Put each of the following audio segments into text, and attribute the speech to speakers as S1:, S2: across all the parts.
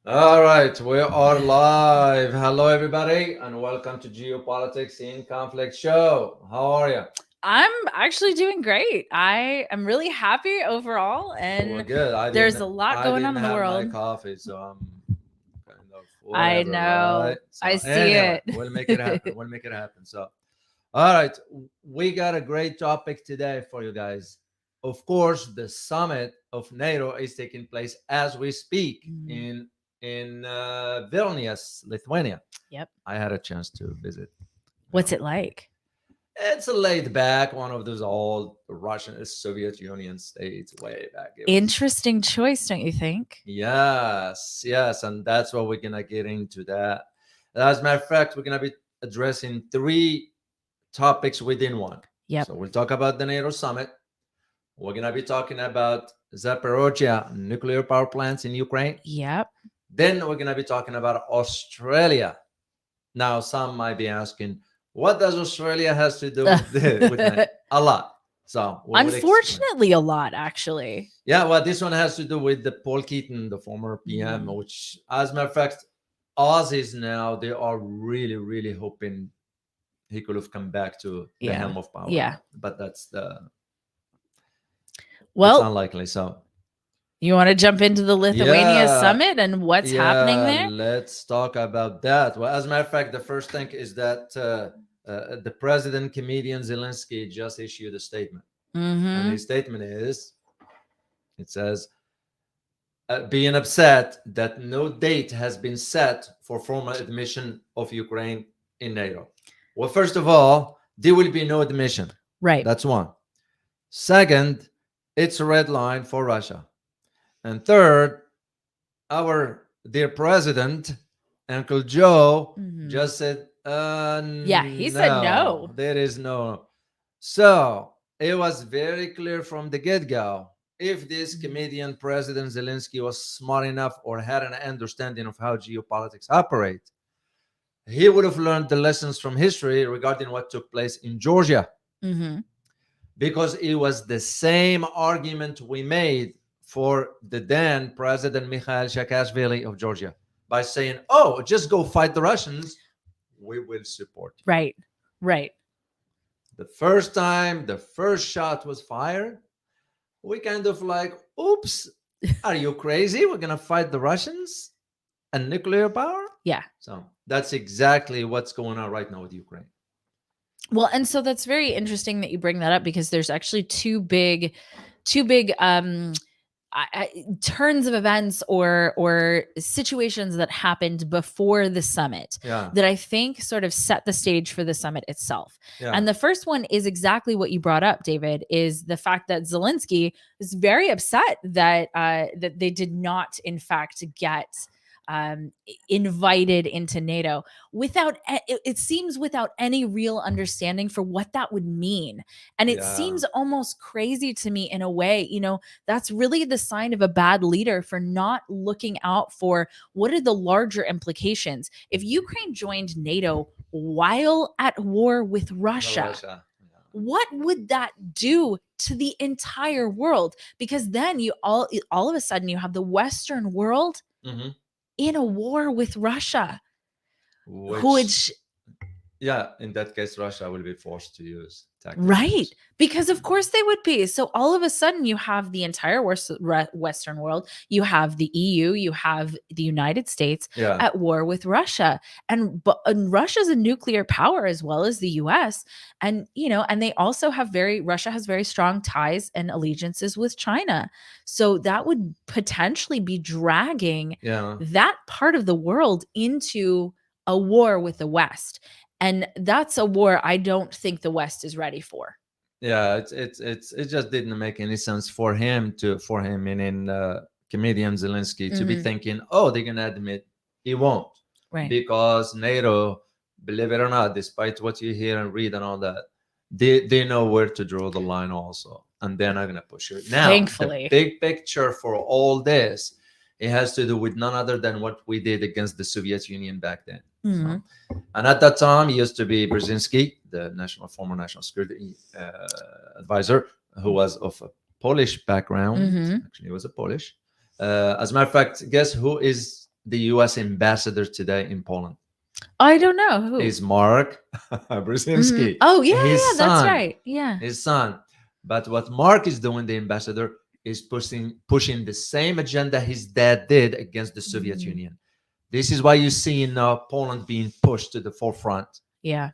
S1: All right, we are live. Hello, everybody, and welcome to Geopolitics in Conflict Show. How are you?
S2: I'm actually doing great. I am really happy overall,
S1: Well,
S2: and
S1: good.
S2: there's a lot
S1: I
S2: going on
S1: didn't
S2: in the
S1: have my
S2: world.
S1: coffee, so I'm kind of
S2: I
S1: whatever, right?
S2: know. I
S1: So
S2: see
S1: anyway,
S2: it.
S1: we'll make it happen. We'll make it happen. So, all right, we got a great topic today for you guys. Of course, the summit of NATO is taking place as we speak
S2: Mhm.
S1: in Vilnius, Lithuania.
S2: Yep.
S1: I had a chance to visit.
S2: What's it like?
S1: It's a laid back one of those old Russian Soviet Union states way back. It was
S2: Interesting choice, don't you think?
S1: yes, and that's what we're gonna get into that. As a matter of fact, we're gonna be addressing three topics within one.
S2: Yep.
S1: So we'll talk about the NATO summit. We're gonna be talking about Zaporizhzhia nuclear power plants in Ukraine.
S2: Yep.
S1: Then we're gonna be talking about Australia. Now, some might be asking, what does Australia has to do with a lot? So we will explain.
S2: Unfortunately, a lot actually.
S1: Yeah, well, this one has to do with the Paul Keating, the former PM,
S2: Mhm.
S1: which, as a matter of fact, Aussies now they are really, really hoping he could have come back to the
S2: Yeah.
S1: helm of power,
S2: Yeah.
S1: but it's
S2: Well,
S1: unlikely. So
S2: you want to jump into the Lithuania
S1: yeah,
S2: summit and what's happening
S1: yeah,
S2: there?
S1: let's talk about that. Well, as a matter of fact, the first thing is that the president, comedian Zelensky, just issued a statement. And
S2: Mhm.
S1: his statement is it says, being upset that no date has been set for formal admission of Ukraine in NATO. Well, first of all, there will be no admission.
S2: Right.
S1: That's one. Second, it's a red line for Russia. And third, our dear president, Uncle Joe,
S2: Mhm.
S1: just said,
S2: Yeah, he said
S1: no,
S2: no.
S1: there is no. So it was very clear from the get go. If this
S2: Mhm.
S1: comedian President Zelensky was smart enough or had an understanding of how geopolitics operate, he would have learned the lessons from history regarding what took place in Georgia,
S2: Mhm.
S1: because it was the same argument we made for the then President Mikhail Saakashvili of Georgia by saying, oh, just go fight the Russians. We will support you.
S2: Right. Right.
S1: The first time the first shot was fired, we kind of like, oops, are you crazy? We're going to fight the Russians and nuclear power?
S2: Yeah.
S1: So that's exactly what's going on right now with Ukraine.
S2: Well, and so that's very interesting that you bring that up because there's actually two big turns of events or situations that happened before the summit
S1: Yeah.
S2: that I think sort of set the stage for the summit itself.
S1: Yeah.
S2: And the first one is exactly what you brought up, David, is the fact that Zelensky was very upset that they did not, in fact, get invited into NATO without it seems without any real understanding for what that would mean. And it
S1: Yeah.
S2: seems almost crazy to me in a way, that's really the sign of a bad leader for not looking out for what are the larger implications. If Ukraine joined NATO while at war with Russia,
S1: Russia.
S2: what would that do to the entire world? Because then you all of a sudden you have the Western world
S1: Yeah. Hmm.
S2: in a war with Russia,
S1: Which,
S2: which
S1: yeah, in that case, Russia will be forced to use tactical
S2: right,
S1: force.
S2: because of course they would be. So all of a sudden you have the entire Western world, you have the EU, you have the United States
S1: Yeah.
S2: at war with Russia, and Russia's a nuclear power as well as the US. And and they also have Russia has very strong ties and allegiances with China. So that would potentially be dragging
S1: Yeah.
S2: that part of the world into a war with the West. And that's a war I don't think the West is ready for.
S1: Yeah, it just didn't make any sense for him meaning comedian Zelensky to be
S2: Mhm.
S1: thinking, oh, they're gonna admit he won't,
S2: Right.
S1: because NATO, believe it or not, despite what you hear and read and all that, they know where to draw the line also, and they're not gonna push it. Now, the
S2: Thankfully.
S1: big picture for all this, it has to do with none other than what we did against the Soviet Union back then.
S2: Mhm.
S1: And at that time, he used to be Brzezinski, the former national security advisor, who was of a Polish background.
S2: Mhm.
S1: Actually, he was a Polish. As a matter of fact, guess who is the US ambassador today in Poland?
S2: I don't know who.
S1: Is Mark Brzezinski.
S2: Oh yeah,
S1: his
S2: yeah, that's
S1: son,
S2: right. Yeah.
S1: his son. But what Mark is doing, the ambassador, is pushing the same agenda his dad did against the Soviet Union. This is why you see now Poland being pushed to the forefront.
S2: Yeah.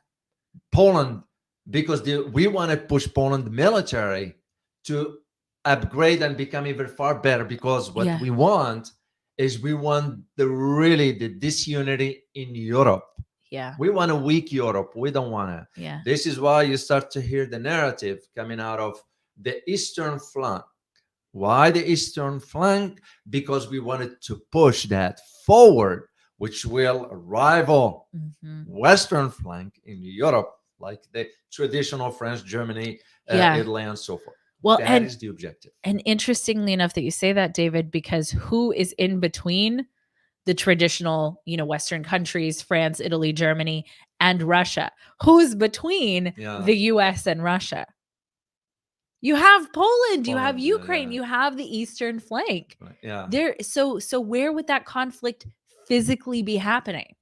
S1: Poland, because we want to push Poland military to upgrade and become even far better, because what we want is the disunity in Europe.
S2: Yeah.
S1: We want a weak Europe. We don't want to.
S2: Yeah.
S1: This is why you start to hear the narrative coming out of the eastern flank. Why the eastern flank? Because we wanted to push that forward, which will rival western flank in Europe, like the traditional France, Germany, Italy, and so forth.
S2: Well,
S1: that is the objective.
S2: And interestingly enough that you say that, David, because who is in between the traditional, Western countries, France, Italy, Germany, and Russia? Who's between the US and Russia? You have Poland, you have Ukraine, you have the eastern flank.
S1: Yeah.
S2: So where would that conflict physically be happening?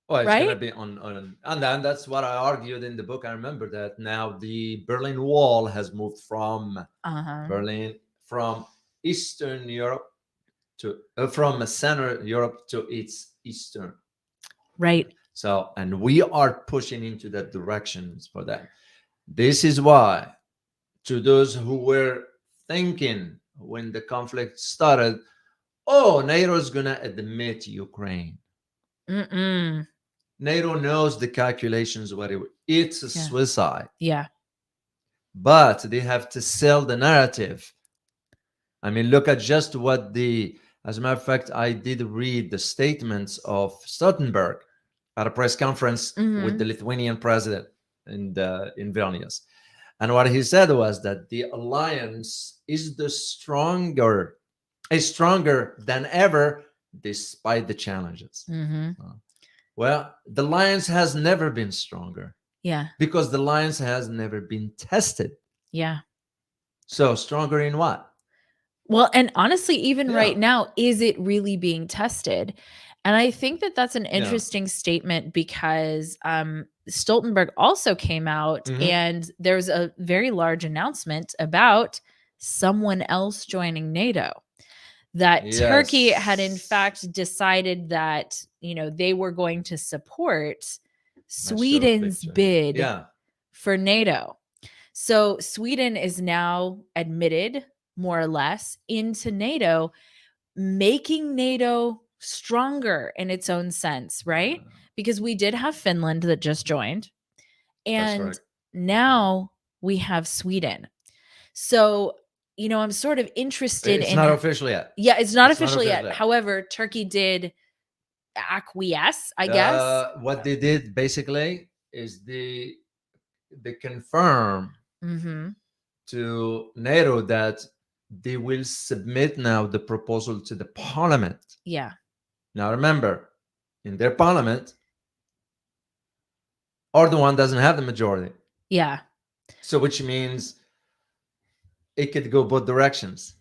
S1: Well, it's going to be on, and then that's what I argued in the book. I remember that now the Berlin Wall has moved from from Eastern Europe to from Central Europe to its eastern.
S2: Right.
S1: So, and we are pushing into that direction for that. This is why, to those who were thinking when the conflict started, oh, NATO is going to admit Ukraine. NATO knows the calculations, it's a suicide.
S2: Yeah.
S1: But they have to sell the narrative. I mean, look at just what as a matter of fact, I did read the statements of Stoltenberg at a press conference with the Lithuanian president in Vilnius. And what he said was that the alliance is stronger than ever, despite the challenges. Well, the alliance has never been stronger.
S2: Yeah.
S1: Because the alliance has never been tested.
S2: Yeah.
S1: So stronger in what?
S2: Well, and honestly, even right now, is it really being tested? And I think that that's an interesting statement, because Stoltenberg also came out and there's a very large announcement about someone else joining NATO. That Turkey had in fact decided that, they were going to support Sweden's bid for NATO. So Sweden is now admitted, more or less, into NATO, making NATO stronger in its own sense, right? Because we did have Finland that just joined, and now we have Sweden. So, I'm sort of interested
S1: It's not official yet.
S2: Yeah, it's not official yet. However, Turkey did acquiesce, I guess.
S1: What they did basically is they confirm to NATO that they will submit now the proposal to the parliament.
S2: Yeah.
S1: Now remember, in their parliament, Erdogan doesn't have the majority.
S2: Yeah.
S1: So which means it could go both directions.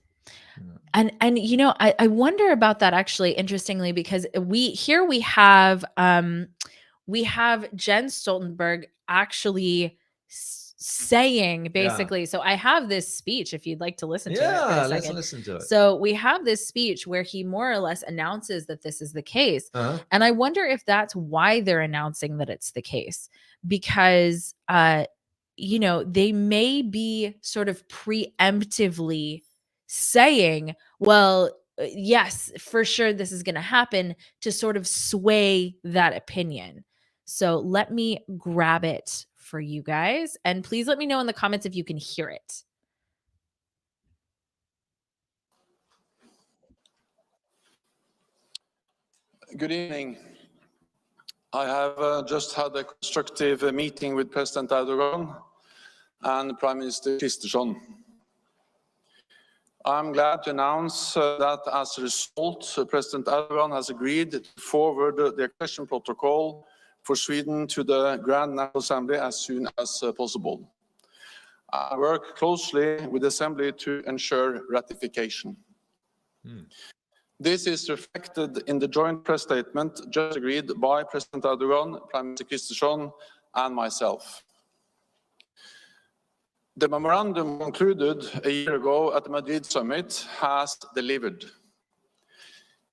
S2: And I wonder about that, actually, interestingly, because we have Jens Stoltenberg actually saying basically, so I have this speech, if you'd like to listen to it for a second.
S1: Let's listen to it.
S2: So we have this speech where he more or less announces that this is the case. And I wonder if that's why they're announcing that it's the case, because they may be sort of preemptively saying, well, yes, for sure this is going to happen, to sort of sway that opinion. So let me grab it for you guys, and please let me know in the comments if you can hear it.
S3: Good evening. I have just had a constructive meeting with President Erdogan and Prime Minister Kristersson. I'm glad to announce that as a result, President Erdogan has agreed to forward the accession protocol for Sweden to the Grand National Assembly as soon as possible. I work closely with the Assembly to ensure ratification. This is reflected in the joint press statement just agreed by President Erdogan, Prime Minister Kristersson, and myself. The memorandum concluded a year ago at the Madrid summit has delivered.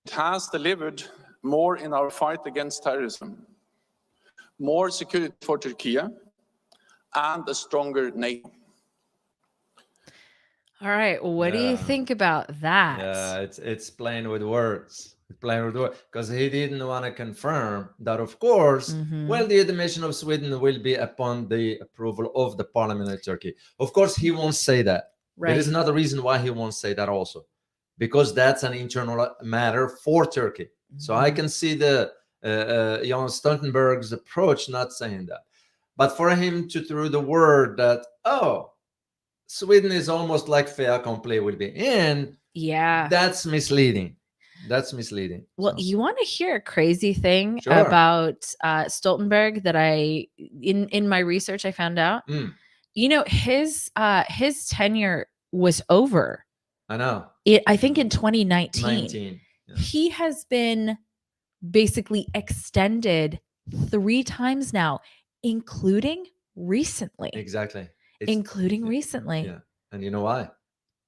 S3: It has delivered more in our fight against terrorism, more security for Turkey, and a stronger NATO.
S2: All right. What do you think about that?
S1: Yeah, it's playing with words. Playing with words because he didn't want to confirm that, of course, well, the admission of Sweden will be upon the approval of the parliament of Turkey. Of course, he won't say that.
S2: Right.
S1: There is another reason why he won't say that also, because that's an internal matter for Turkey. So I can see the Jens Stoltenberg's approach not saying that. But for him to throw the word that, oh, Sweden is almost like fait accompli will be in,
S2: yeah,
S1: that's misleading. That's misleading.
S2: Well,
S1: So,
S2: you want to hear a crazy thing
S1: Sure.
S2: about Stoltenberg that I in my research I found out. You know, his tenure was over.
S1: I know.
S2: I think in 2019.
S1: 19. Yeah.
S2: He has been basically extended 3 times now, including recently.
S1: Exactly.
S2: Including recently.
S1: Yeah. And you know why?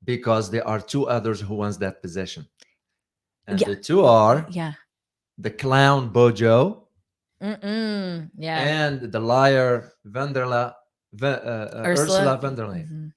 S1: Because there are 2 others who wants that position. And
S2: Yeah.
S1: the 2 are
S2: Yeah.
S1: the clown Bojo
S2: Yeah.
S1: and the liar Ursula von der Leyen.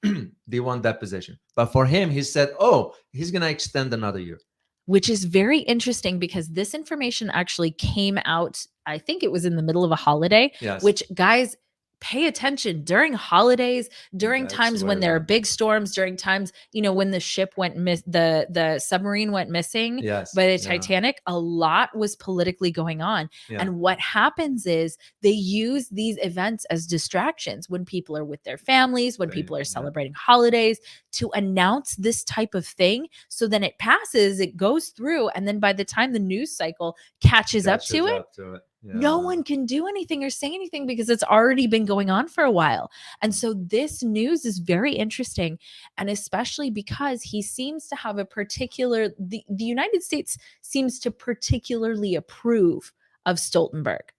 S1: They want that position. But for him, he said, oh, he's going to extend another year.
S2: Which is very interesting because this information actually came out, I think it was in the middle of a holiday,
S1: Yes.
S2: which, guys, pay attention during holidays, during
S1: That's
S2: times when
S1: where
S2: there are
S1: the-
S2: big storms, during times, you know, when the ship went the submarine went missing
S1: Yes.
S2: by the
S1: Yeah.
S2: Titanic, a lot was politically going on.
S1: Yeah.
S2: And what happens is they use these events as distractions when people are with their families, when people are
S1: Yeah.
S2: celebrating holidays, to announce this type of thing. So then it passes, it goes through, and then by the time the news cycle catches up to it, no
S1: Yeah.
S2: one can do anything or say anything because it's already been going on for a while. And so this news is very interesting, and especially because he seems to have a particular, the United States seems to particularly approve of Stoltenberg.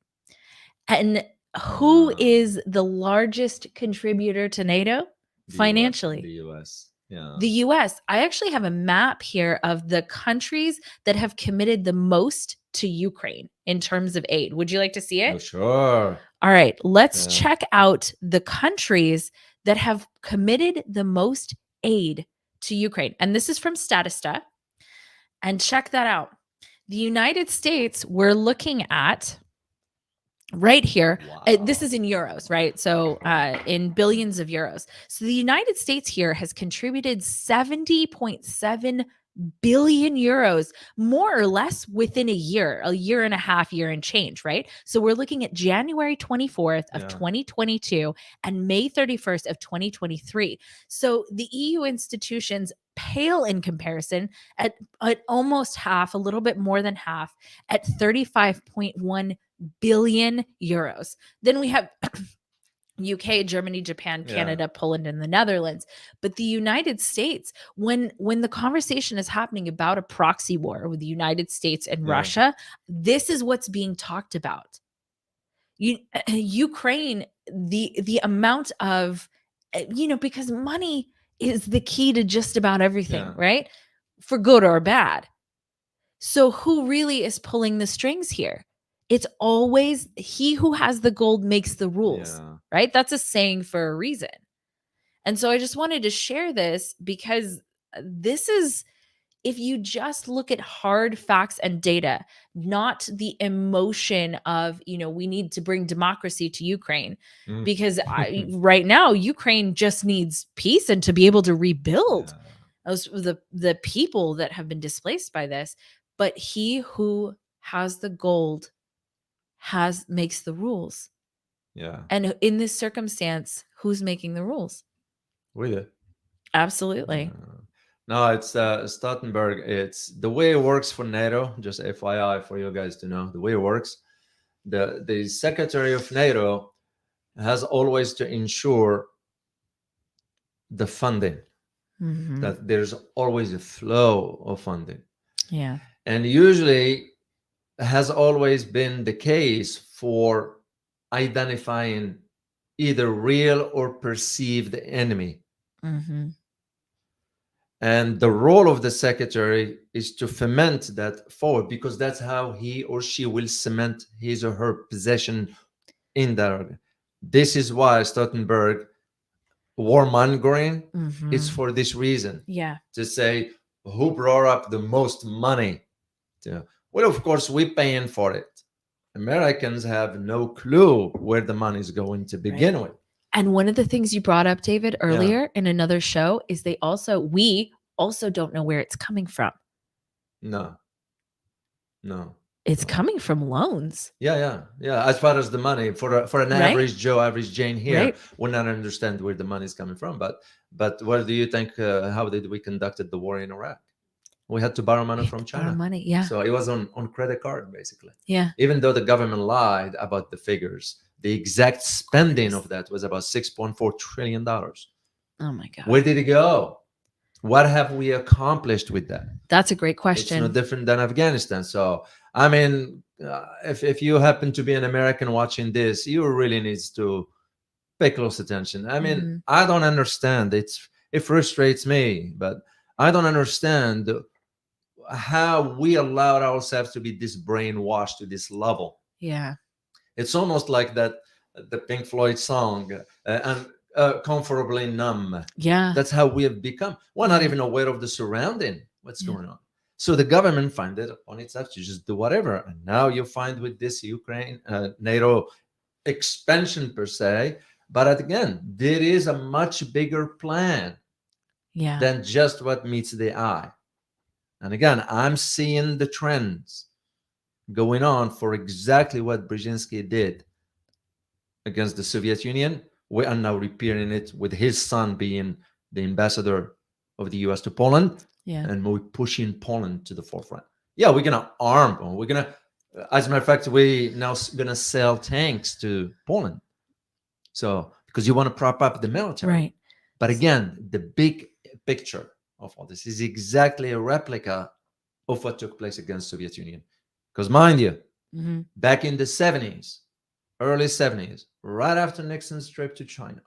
S2: And who is the largest contributor to NATO financially?
S1: The US. Yeah.
S2: The US. I actually have a map here of the countries that have committed the most to Ukraine in terms of aid. Would you like to see it?
S1: Oh, sure.
S2: All right, let's
S1: Yeah.
S2: check out the countries that have committed the most aid to Ukraine. And this is from Statista. And check that out. The United States, we're looking at right here. This is in euros, right? So in billions of euros. So the United States here has contributed 70.7 billion euros, more or less within a year and a half, year and change, right? So we're looking at January 24th of 2022 and May 31st of 2023. So the EU institutions pale in comparison at almost half, a little bit more than half, at 35.1 billion euros. Then we have UK, Germany, Japan, Canada, Poland, and the Netherlands. But the United States, when the conversation is happening about a proxy war with the United States and Russia, this is what's being talked about. Ukraine, the amount of, because money is the key to just about everything, right? For good or bad. So who really is pulling the strings here? It's always he who has the gold makes the rules, right? That's a saying for a reason. And so I just wanted to share this because this is, if you just look at hard facts and data, not the emotion of, we need to bring democracy to Ukraine, because right now Ukraine just needs peace and to be able to rebuild the people that have been displaced by this. But he who has the gold makes the rules.
S1: Yeah.
S2: And in this circumstance, who's making the rules?
S1: We do.
S2: Absolutely.
S1: No, it's Stoltenberg. It's the way it works for NATO. Just FYI for you guys to know the way it works. The secretary of NATO has always to ensure the funding, that there's always a flow of funding.
S2: Yeah.
S1: And usually has always been the case for identifying either real or perceived enemy.
S2: Mm-hmm.
S1: And the role of the secretary is to foment that forward, because that's how he or she will cement his or her possession in that. This is why Stoltenberg warmongering
S2: Mm-hmm.
S1: is for this reason,
S2: Yeah.
S1: to say who brought up the most money. Well, of course, we're paying for it. Americans have no clue where the money is going to begin with.
S2: And one of the things you brought up, David, earlier in another show is we also don't know where it's coming from.
S1: No.
S2: It's
S1: No.
S2: coming from loans.
S1: Yeah. As far as the money for an
S2: Right?
S1: average Joe, average Jane here,
S2: Right.
S1: will not understand where the money is coming from. But what do you think? How did we conducted the war in Iraq? We had to borrow money from China.
S2: Borrow money. Yeah.
S1: So it was on credit card, basically.
S2: Yeah.
S1: Even though the government lied about the figures, the exact spending of that was about $6.4 trillion.
S2: Oh my God.
S1: Where did it go? What have we accomplished with that?
S2: That's a great
S1: It's
S2: question.
S1: no different than Afghanistan. So, I mean, if you happen to be an American watching this, you really needs to pay close attention. I mean,
S2: Mhm.
S1: I don't understand. It frustrates me, but I don't understand how we allowed ourselves to be this brainwashed to this level.
S2: Yeah.
S1: It's almost like the Pink Floyd song, Comfortably Numb.
S2: Yeah.
S1: That's how we have become. We're not
S2: Yeah.
S1: even aware of the surrounding, what's
S2: Yeah.
S1: going on. So the government find it upon itself to just do whatever. And now you find with this Ukraine, NATO expansion per se, but again, there is a much bigger plan
S2: Yeah.
S1: than just what meets the eye. And again, I'm seeing the trends going on for exactly what Brzezinski did against the Soviet Union. We are now repeating it with his son being the ambassador of the US to Poland,
S2: Yeah.
S1: and we're pushing Poland to the forefront. Yeah, we're gonna arm them. We're gonna, as a matter of fact, we now gonna sell tanks to Poland. So because you want to prop up the military,
S2: Right.
S1: But again, the big picture of all this is exactly a replica of what took place against Soviet Union. Because mind you,
S2: Mhm.
S1: back in the 70s, early 70s, right after Nixon's trip to China,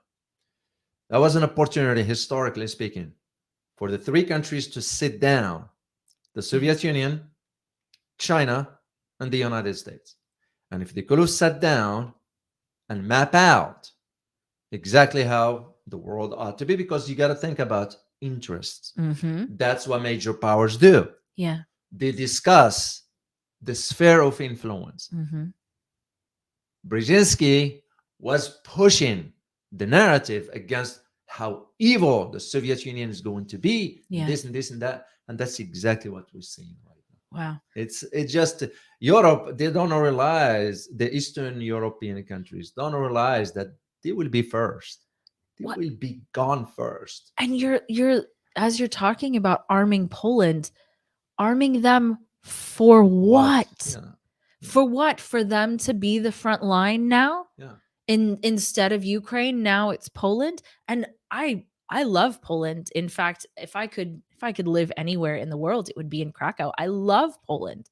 S1: that was an opportunity, historically speaking, for the three countries to sit down: the Soviet Union, China, and the United States. And if they could have sat down and map out exactly how the world ought to be, because you got to think about interests.
S2: Mhm.
S1: That's what major powers do.
S2: Yeah.
S1: They discuss the sphere of influence.
S2: Mhm.
S1: Brzezinski was pushing the narrative against how evil the Soviet Union is going to be,
S2: Yeah.
S1: this and this and that, and that's exactly what we're seeing right now.
S2: Wow.
S1: It's just Europe. They don't realize, the Eastern European countries don't realize that they will be first. They
S2: What?
S1: will be gone first.
S2: And you're as you're talking about arming Poland, arming them for what?
S1: Yeah.
S2: For what? For them to be the front line now?
S1: Yeah.
S2: Instead of Ukraine, now it's Poland. And I love Poland. In fact, if I could live anywhere in the world, it would be in Krakow. I love Poland.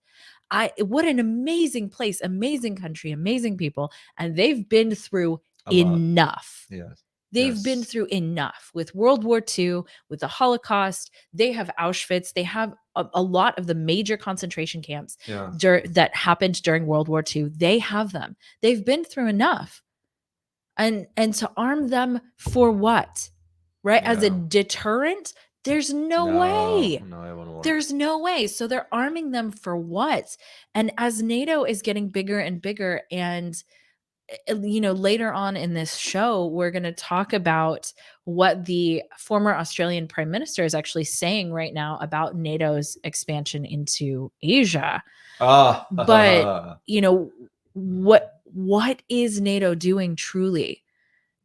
S2: What an amazing place, amazing country, amazing people, and they've been through
S1: A lot.
S2: enough.
S1: Yes.
S2: They've been
S1: Yes.
S2: through enough with World War II, with the Holocaust. They have Auschwitz. They have a lot of the major concentration camps
S1: Yeah.
S2: that happened during World War II. They have them. They've been through enough. And to arm them for what? Right? As a
S1: Yeah.
S2: deterrent? There's no way.
S1: No, it won't work.
S2: There's no way. So they're arming them for what? And as NATO is getting bigger and bigger, and later on in this show, we're going to talk about what the former Australian Prime Minister is actually saying right now about NATO's expansion into Asia. But what is NATO doing truly?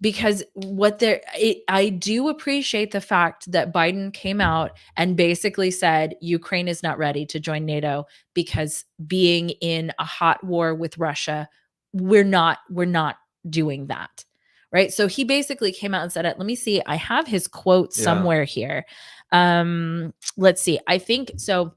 S2: Because I do appreciate the fact that Biden came out and basically said Ukraine is not ready to join NATO because being in a hot war with Russia, we're not doing that. Right? So he basically came out and said it. Let me see. I have his quote somewhere here. Let's see. I think so.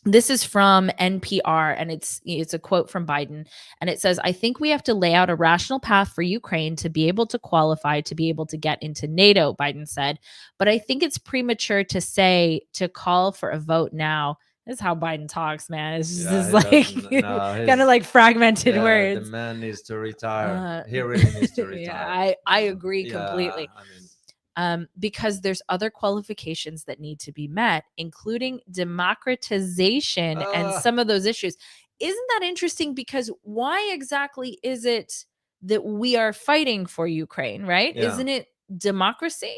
S2: This is from NPR, and it's a quote from Biden, and it says, "I think we have to lay out a rational path for Ukraine to be able to qualify, to be able to get into NATO," Biden said. "But I think it's premature to call for a vote now." This is how Biden talks, man. It's just
S1: Yeah, he
S2: like
S1: doesn't. No,
S2: kind of like fragmented
S1: the
S2: words.
S1: man needs to retire.
S2: Uh,
S1: He really needs to
S2: yeah,
S1: retire.
S2: I agree
S1: Yeah,
S2: completely.
S1: I mean,
S2: Because there's other qualifications that need to be met, including democratization and
S1: uh,
S2: some of those issues. Isn't that interesting? Because why exactly is it that we are fighting for Ukraine, right?
S1: Yeah.
S2: Isn't it democracy?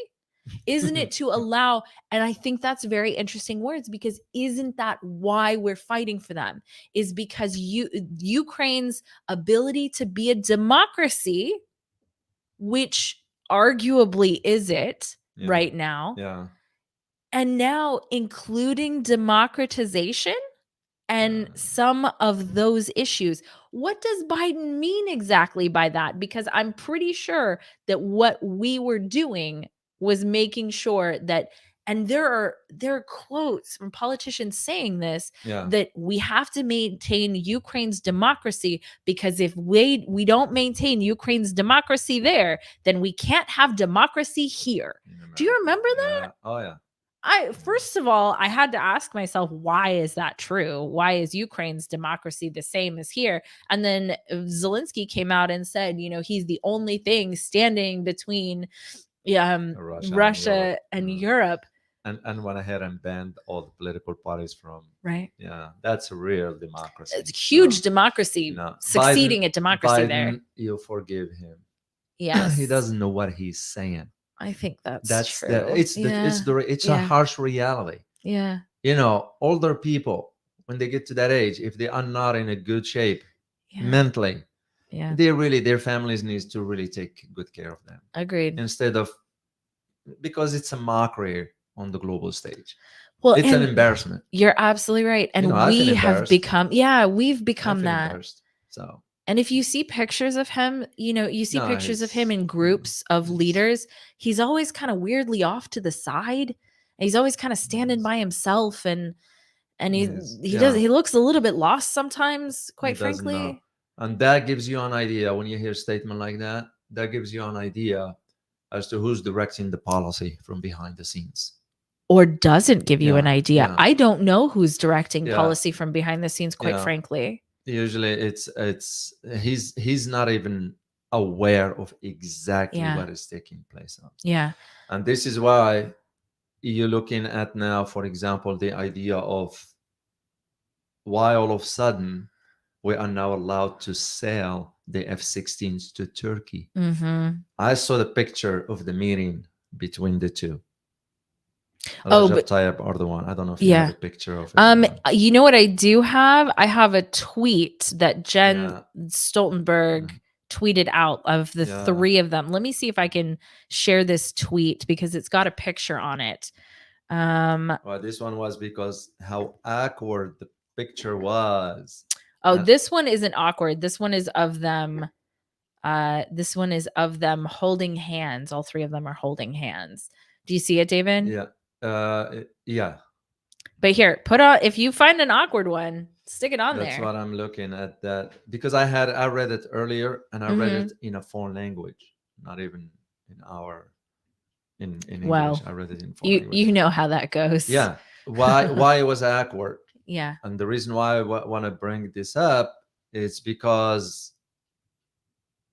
S2: Isn't it to allow? And I think that's very interesting words, because isn't that why we're fighting for them? Is because Ukraine's ability to be a democracy, which arguably is it
S1: Yeah.
S2: right now,
S1: yeah,
S2: and now including democratization and
S1: Yeah.
S2: some of those issues. What does Biden mean exactly by that? Because I'm pretty sure that what we were doing was making sure that, and there are quotes from politicians saying this,
S1: yeah.
S2: that we have to maintain Ukraine's democracy, because if we don't maintain Ukraine's democracy there, then we can't have democracy here.
S1: in
S2: Do you
S1: America.
S2: remember that?
S1: Yeah. Oh yeah.
S2: First of all, I had to ask myself, why is that true? Why is Ukraine's democracy the same as here? And then Zelensky came out and said, he's the only thing standing between Russia and
S1: Mhm.
S2: Europe.
S1: And went ahead and banned all the political parties from.
S2: Right.
S1: Yeah, that's a real democracy.
S2: It's huge
S1: So,
S2: democracy,
S1: no,
S2: succeeding at democracy
S1: Biden,
S2: there.
S1: you forgive him.
S2: Yes.
S1: He doesn't know what he's saying.
S2: I think that's true.
S1: It's a harsh reality.
S2: Yeah.
S1: Older people, when they get to that age, if they are not in a good shape
S2: Yeah.
S1: mentally,
S2: Yeah.
S1: their families needs to really take good care of them,
S2: Agreed.
S1: instead of, because it's a mockery on the global stage.
S2: Well,
S1: It's an
S2: and
S1: embarrassment.
S2: you're absolutely right. And
S1: I feel
S2: we have
S1: embarrassed.
S2: become, we've
S1: I
S2: become
S1: feel
S2: that.
S1: embarrassed. So
S2: And if you see pictures of him, you see
S1: No,
S2: pictures of him
S1: he's-
S2: in groups of
S1: he's-
S2: leaders, he's always kind of weirdly off to the side. And he's always kind of standing
S1: Yes.
S2: by himself, and
S1: Yes,
S2: he looks a little bit lost sometimes, quite
S1: He doesn't know.
S2: frankly.
S1: And that gives you an idea. When you hear a statement like that, that gives you an idea as to who's directing the policy from behind the scenes.
S2: Or doesn't give you
S1: Yeah,
S2: an idea.
S1: yeah.
S2: I don't know who's directing
S1: Yeah.
S2: policy from behind the scenes, quite
S1: Yeah.
S2: frankly.
S1: Usually he's not even aware of exactly
S2: Yeah.
S1: what is taking place.
S2: Yeah.
S1: And this is why you're looking at now, for example, the idea of why all of a sudden we are now allowed to sell the F-16s to Turkey.
S2: Mm-hmm.
S1: I saw the picture of the meeting between the two.
S2: Oh,
S1: Recep
S2: but-
S1: Tayyip Erdogan. I don't know if you have
S2: Yeah.
S1: a picture of it.
S2: You know what I do have? I have a tweet that Jen
S1: Yeah.
S2: Stoltenberg tweeted out of the
S1: Yeah.
S2: three of them. Let me see if I can share this tweet, because it's got a picture on it.
S1: Well, this one was because how awkward the picture was.
S2: Oh,
S1: Yeah.
S2: this one isn't awkward. This one is of them. This one is of them holding hands. All three of them are holding hands. Do you see it, David?
S1: Yeah. Yeah.
S2: But here, if you find an awkward one, stick it on
S1: That's
S2: there.
S1: what I'm looking at. That because I read it earlier, and I read it in a foreign language, not even in English.
S2: Well,
S1: I read it in foreign language.
S2: You know how that goes.
S1: Yeah. Why it was awkward.
S2: Yeah.
S1: And the reason why I want to bring this up is because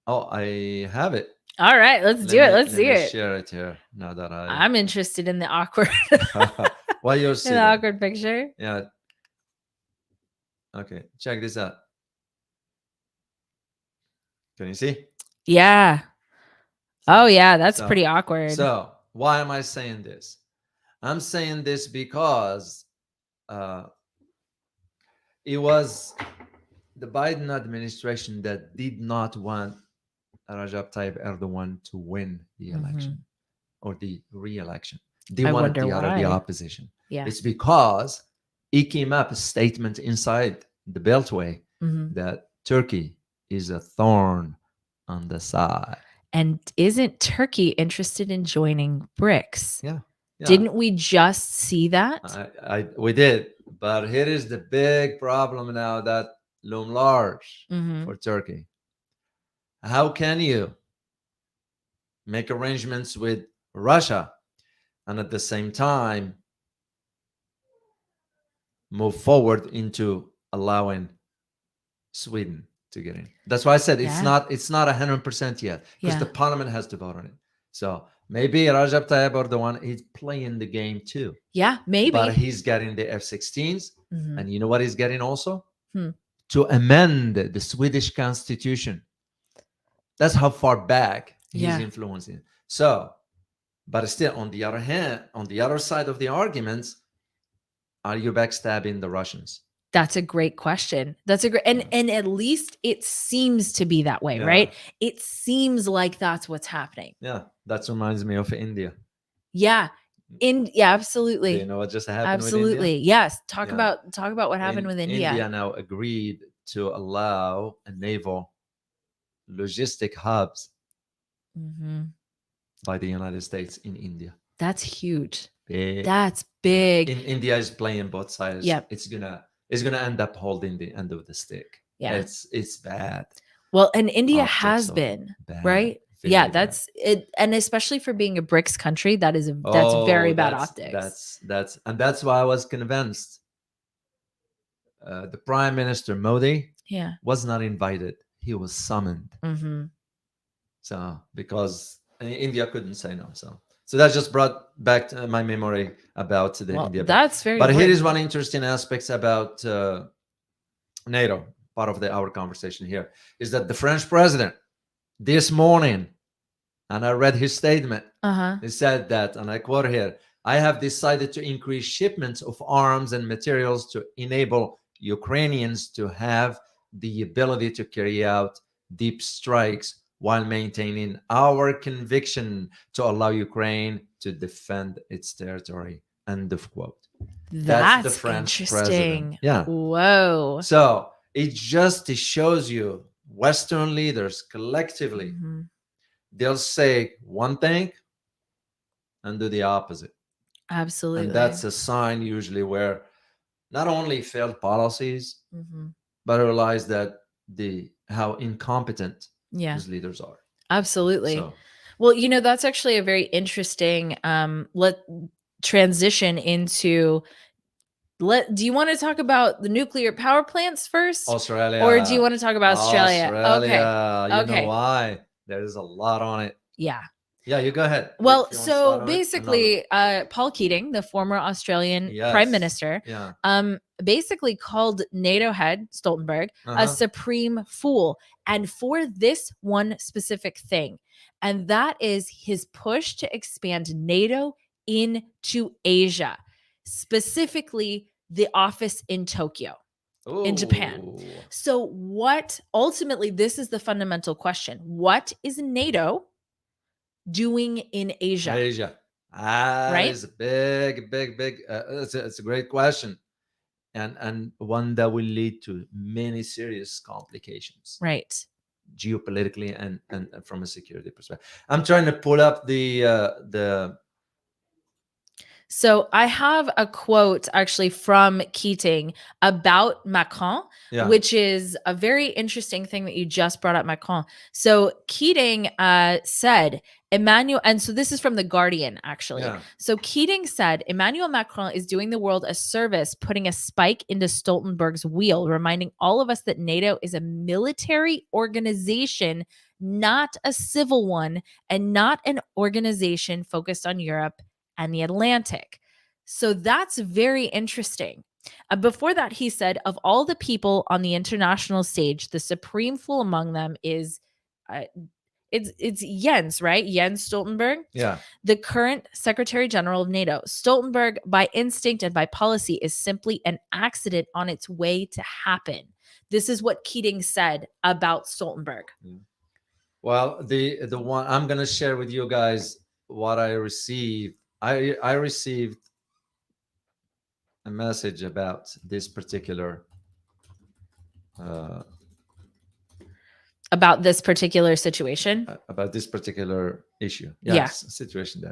S1: I have it.
S2: All right, let's do it. Let's see it.
S1: Share it here now that
S2: I'm interested in the awkward.
S1: While you're
S2: in
S1: sitting.
S2: the awkward picture.
S1: Yeah. Okay, check this out. Can you see?
S2: Yeah. Oh yeah, that's
S1: So-
S2: pretty awkward.
S1: So why am I saying this? I'm saying this because it was the Biden administration that did not want Recep Tayyip Erdogan to win the election or the re-election. They
S2: I
S1: wanted
S2: wonder
S1: the
S2: why.
S1: opposition.
S2: Yeah.
S1: It's because it came up a statement inside the Beltway
S2: Mhm.
S1: that Turkey is a thorn on the side.
S2: And isn't Turkey interested in joining BRICS?
S1: Yeah.
S2: Didn't we just see that?
S1: We did. But here is the big problem now that loom large
S2: Mhm.
S1: for Turkey. How can you make arrangements with Russia and at the same time move forward into allowing Sweden to get in? That's why I said it's
S2: Yeah.
S1: not 100% yet, because
S2: Yeah.
S1: the parliament has to vote on it. So maybe Rajab Tayyip Erdogan, he's playing the game too,
S2: Yeah, maybe.
S1: but he's getting the F-16s,
S2: Mhm.
S1: and you know what he's getting also?
S2: Hmm.
S1: To amend the Swedish constitution. That's how far back he's
S2: Yeah.
S1: influencing. So, but still, on the other hand, on the other side of the arguments, are you backstabbing the Russians?
S2: That's a great question. That's a great, and at least it seems to be that way,
S1: Yeah.
S2: right? It seems like that's what's happening.
S1: Yeah, that reminds me of India.
S2: Yeah. Yeah,
S1: Do you
S2: absolutely.
S1: know what just happened
S2: Absolutely.
S1: with
S2: Yes.
S1: Yeah.
S2: Talk about what happened with India.
S1: India now agreed to allow a naval logistic hubs
S2: Mhm.
S1: by the United States in India.
S2: That's huge.
S1: Big.
S2: That's big.
S1: India is playing both sides.
S2: Yep.
S1: It's gonna end up holding the end of the stick.
S2: Yeah.
S1: It's bad.
S2: Well, and India
S1: Objects
S2: has
S1: of
S2: been,
S1: bad,
S2: right?
S1: very
S2: Yeah,
S1: bad.
S2: that's it, and especially for being a BRICS country, that's very bad optics.
S1: That's why I was convinced the Prime Minister Modi
S2: Yeah.
S1: was not invited. He was summoned.
S2: Mm-hmm.
S1: So because India couldn't say no. So that just brought back to my memory about the India.
S2: That's very.
S1: But here
S2: important.
S1: is one interesting aspect about NATO. Part of our conversation here is that the French president this morning, and I read his statement. He said that, and I quote here: "I have decided to increase shipments of arms and materials to enable Ukrainians to have the ability to carry out deep strikes while maintaining our conviction to allow Ukraine to defend its territory." End of quote. That's the French president. Yeah.
S2: Whoa.
S1: So it shows you Western leaders collectively, they'll say one thing and do the opposite.
S2: Absolutely.
S1: And that's a sign usually where not only failed policies, but realize that how incompetent these leaders are.
S2: Absolutely.
S1: So,
S2: well, that's actually a very interesting transition into do you want to talk about the nuclear power plants first?
S1: Australia.
S2: Or do you want to talk about Australia?
S1: Okay. You know why? There's a lot on it.
S2: Yeah.
S1: Yeah, you go ahead.
S2: Well, so basically, Paul Keating, the former Australian prime minister, basically called NATO head Stoltenberg a supreme fool. And for this one specific thing, and that is his push to expand NATO into Asia, specifically the office in Tokyo. In Japan. So what ultimately, this is the fundamental question. What is NATO doing in Asia?
S1: That is a big it's a great question, and one that will lead to many serious complications,
S2: right,
S1: geopolitically and from a security perspective. I'm trying to pull up the
S2: So I have a quote actually from Keating about Macron, which is a very interesting thing that you just brought up, Macron. So Keating said, and so this is from The Guardian, actually. So Keating said, Emmanuel Macron is doing the world a service, putting a spike into Stoltenberg's wheel, reminding all of us that NATO is a military organization, not a civil one, and not an organization focused on Europe and the Atlantic. So that's very interesting. Before that, he said, of all the people on the international stage, the supreme fool among them is it's Jens, right? Jens Stoltenberg.
S1: Yeah.
S2: The current Secretary General of NATO. Stoltenberg, by instinct and by policy, is simply an accident on its way to happen. This is what Keating said about Stoltenberg.
S1: Well, the one I'm going to share with you guys what I received. I received a message about this particular
S2: situation,
S1: about this particular issue. Situation.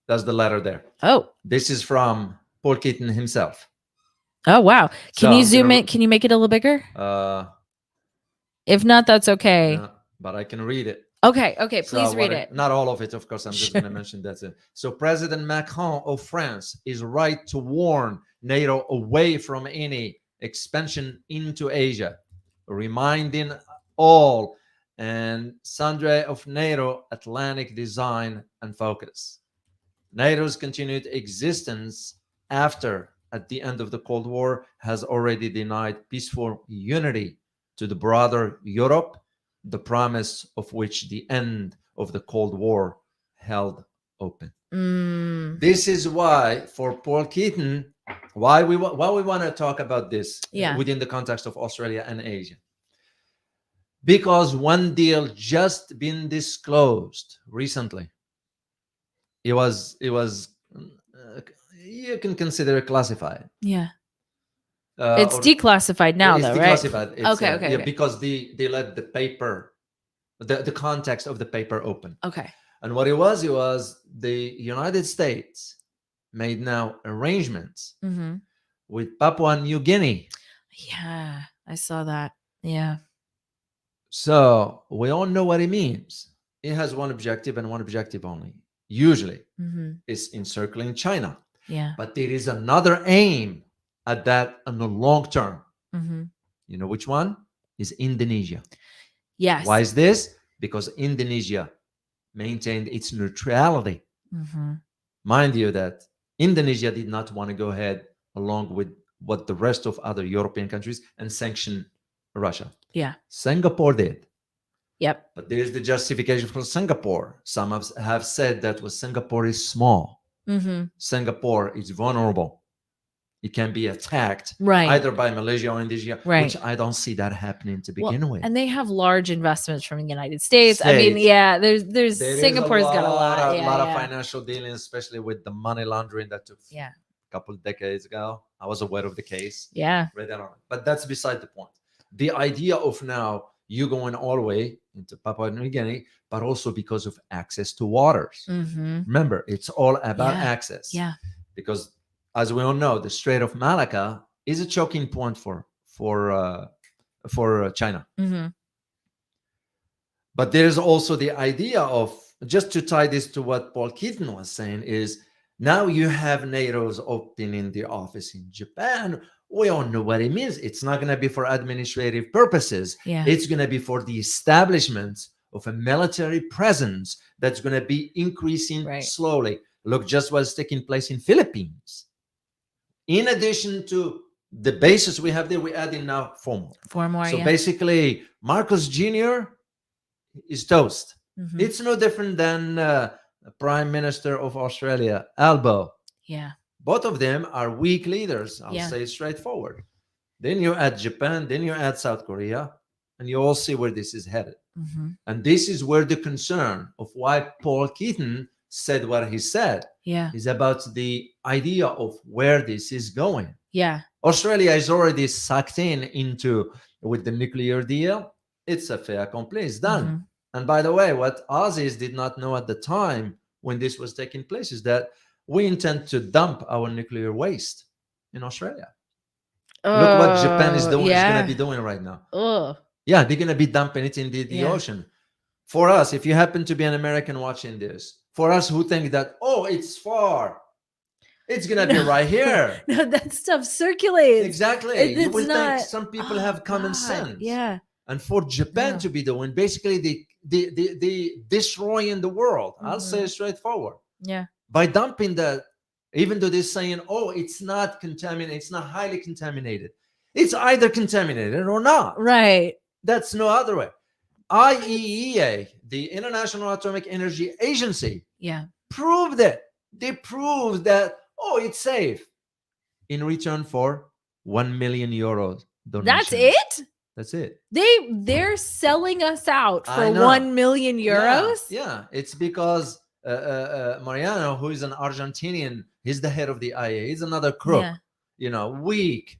S1: That's the letter there.
S2: Oh,
S1: this is from Paul Keating himself.
S2: Oh, wow. Can
S1: So
S2: you
S1: I'm
S2: zoom
S1: gonna
S2: it? Can you make it a little bigger? If not, that's okay.
S1: yeah, but I can read it.
S2: Okay. Okay.
S1: So
S2: Please read it.
S1: not all of it, of course. I'm just
S2: Sure.
S1: going to mention that. So President Macron of France is right to warn NATO away from any expansion into Asia, reminding all and sundry of NATO Atlantic design and focus. NATO's continued existence at the end of the Cold War has already denied peaceful unity to the broader Europe, the promise of which the end of the Cold War held open.
S2: Mm,
S1: This is why, for Paul Keating, why we want to talk about this
S2: Yeah.
S1: within the context of Australia and Asia. Because one deal just been disclosed recently. It was you can consider it classified.
S2: yeah. It's
S1: Or
S2: declassified now,
S1: it's
S2: though, right?
S1: declassified. It's,
S2: Okay. Okay.
S1: yeah,
S2: Okay.
S1: because they let the paper, the context of the paper open.
S2: Okay.
S1: And what it was the United States made now arrangements
S2: Mm-hmm.
S1: with Papua New Guinea.
S2: Yeah. I saw that. Yeah.
S1: So we all know what it means. It has one objective and one objective only. Usually,
S2: Mm-hmm.
S1: is encircling China.
S2: Yeah.
S1: But there is another aim at that in the long term.
S2: Mm-hmm.
S1: You know which one? Is Indonesia.
S2: Yes.
S1: Why is this? Because Indonesia maintained its neutrality.
S2: Mm-hmm.
S1: Mind you that Indonesia did not want to go ahead along with what the rest of other European countries and sanction Russia.
S2: Yeah.
S1: Singapore did.
S2: Yep.
S1: But there's the justification for Singapore. Some have said that Singapore is small.
S2: Mm-hmm.
S1: Singapore is vulnerable. It can be attacked
S2: Right.
S1: either by Malaysia or Indonesia,
S2: Right.
S1: which I don't see that happening to begin
S2: Well,
S1: with.
S2: and they have large investments from the United States. I mean, yeah, there's
S1: There
S2: Singapore's got a lot.
S1: a
S2: Yeah,
S1: lot of
S2: yeah.
S1: financial dealings, especially with the money laundering that took
S2: Yeah.
S1: a couple of decades ago. I was aware of the case.
S2: Yeah.
S1: Read that on it. But that's beside the point. The idea of now you going all the way into Papua New Guinea, but also because of access to waters.
S2: Mm-hmm.
S1: Remember, it's all about
S2: Yeah.
S1: access.
S2: Yeah.
S1: Because as we all know, the Strait of Malacca is a choking point for China.
S2: Mm-hmm.
S1: But there's also the idea of, just to tie this to what Paul Keating was saying, is now you have NATO's opening the office in Japan. We all know what it means. It's not going to be for administrative purposes.
S2: Yeah.
S1: It's going to be for the establishment of a military presence that's going to be increasing
S2: Right.
S1: slowly. Look just what's taking place in Philippines. In addition to the bases we have there, we add in now 4 more.
S2: 4 more.
S1: So
S2: Yeah.
S1: basically, Marcos Jr. is toast.
S2: Mm-hmm.
S1: It's no different than Prime Minister of Australia, Albo.
S2: Yeah.
S1: Both of them are weak leaders. I'll
S2: Yeah.
S1: say straightforward. Then you add Japan, then you add South Korea, and you all see where this is headed.
S2: Mm-hmm.
S1: And this is where the concern of why Paul Keating said what he said
S2: Yeah.
S1: is about the idea of where this is going.
S2: Yeah.
S1: Australia is already sucked into with the nuclear deal. It's a fait accompli. It's done.
S2: Mm-hmm.
S1: And by the way, what Aussies did not know at the time when this was taking place is that we intend to dump our nuclear waste in Australia. Look what Japan is doing, is going to be doing right now.
S2: Oh.
S1: Yeah, they're going to be dumping it in the
S2: Yeah.
S1: ocean. For us, if you happen to be an American watching this, for us who think that, oh, it's far, it's going to be right here.
S2: No, that stuff circulates.
S1: Exactly.
S2: It's
S1: You would
S2: not-
S1: think some people have common
S2: God.
S1: sense.
S2: Yeah.
S1: And for Japan
S2: No.
S1: to be doing basically the destroying the world, I'll say
S2: Mhm.
S1: it straightforward,
S2: Yeah.
S1: by dumping that, even though they're saying, oh, it's not contaminated, it's not highly contaminated. It's either contaminated or not.
S2: Right.
S1: That's no other way. IAEA, the International Atomic Energy Agency,
S2: Yeah.
S1: proved it. They proved that, oh, it's safe, in return for 1 million euros donation.
S2: That's it?
S1: That's it.
S2: They're selling us out
S1: I
S2: for
S1: know.
S2: 1 million euros.
S1: Yeah. It's because Mariano, who is an Argentinian, he's the head of the IA. He's another crook.
S2: Yeah.
S1: Weak.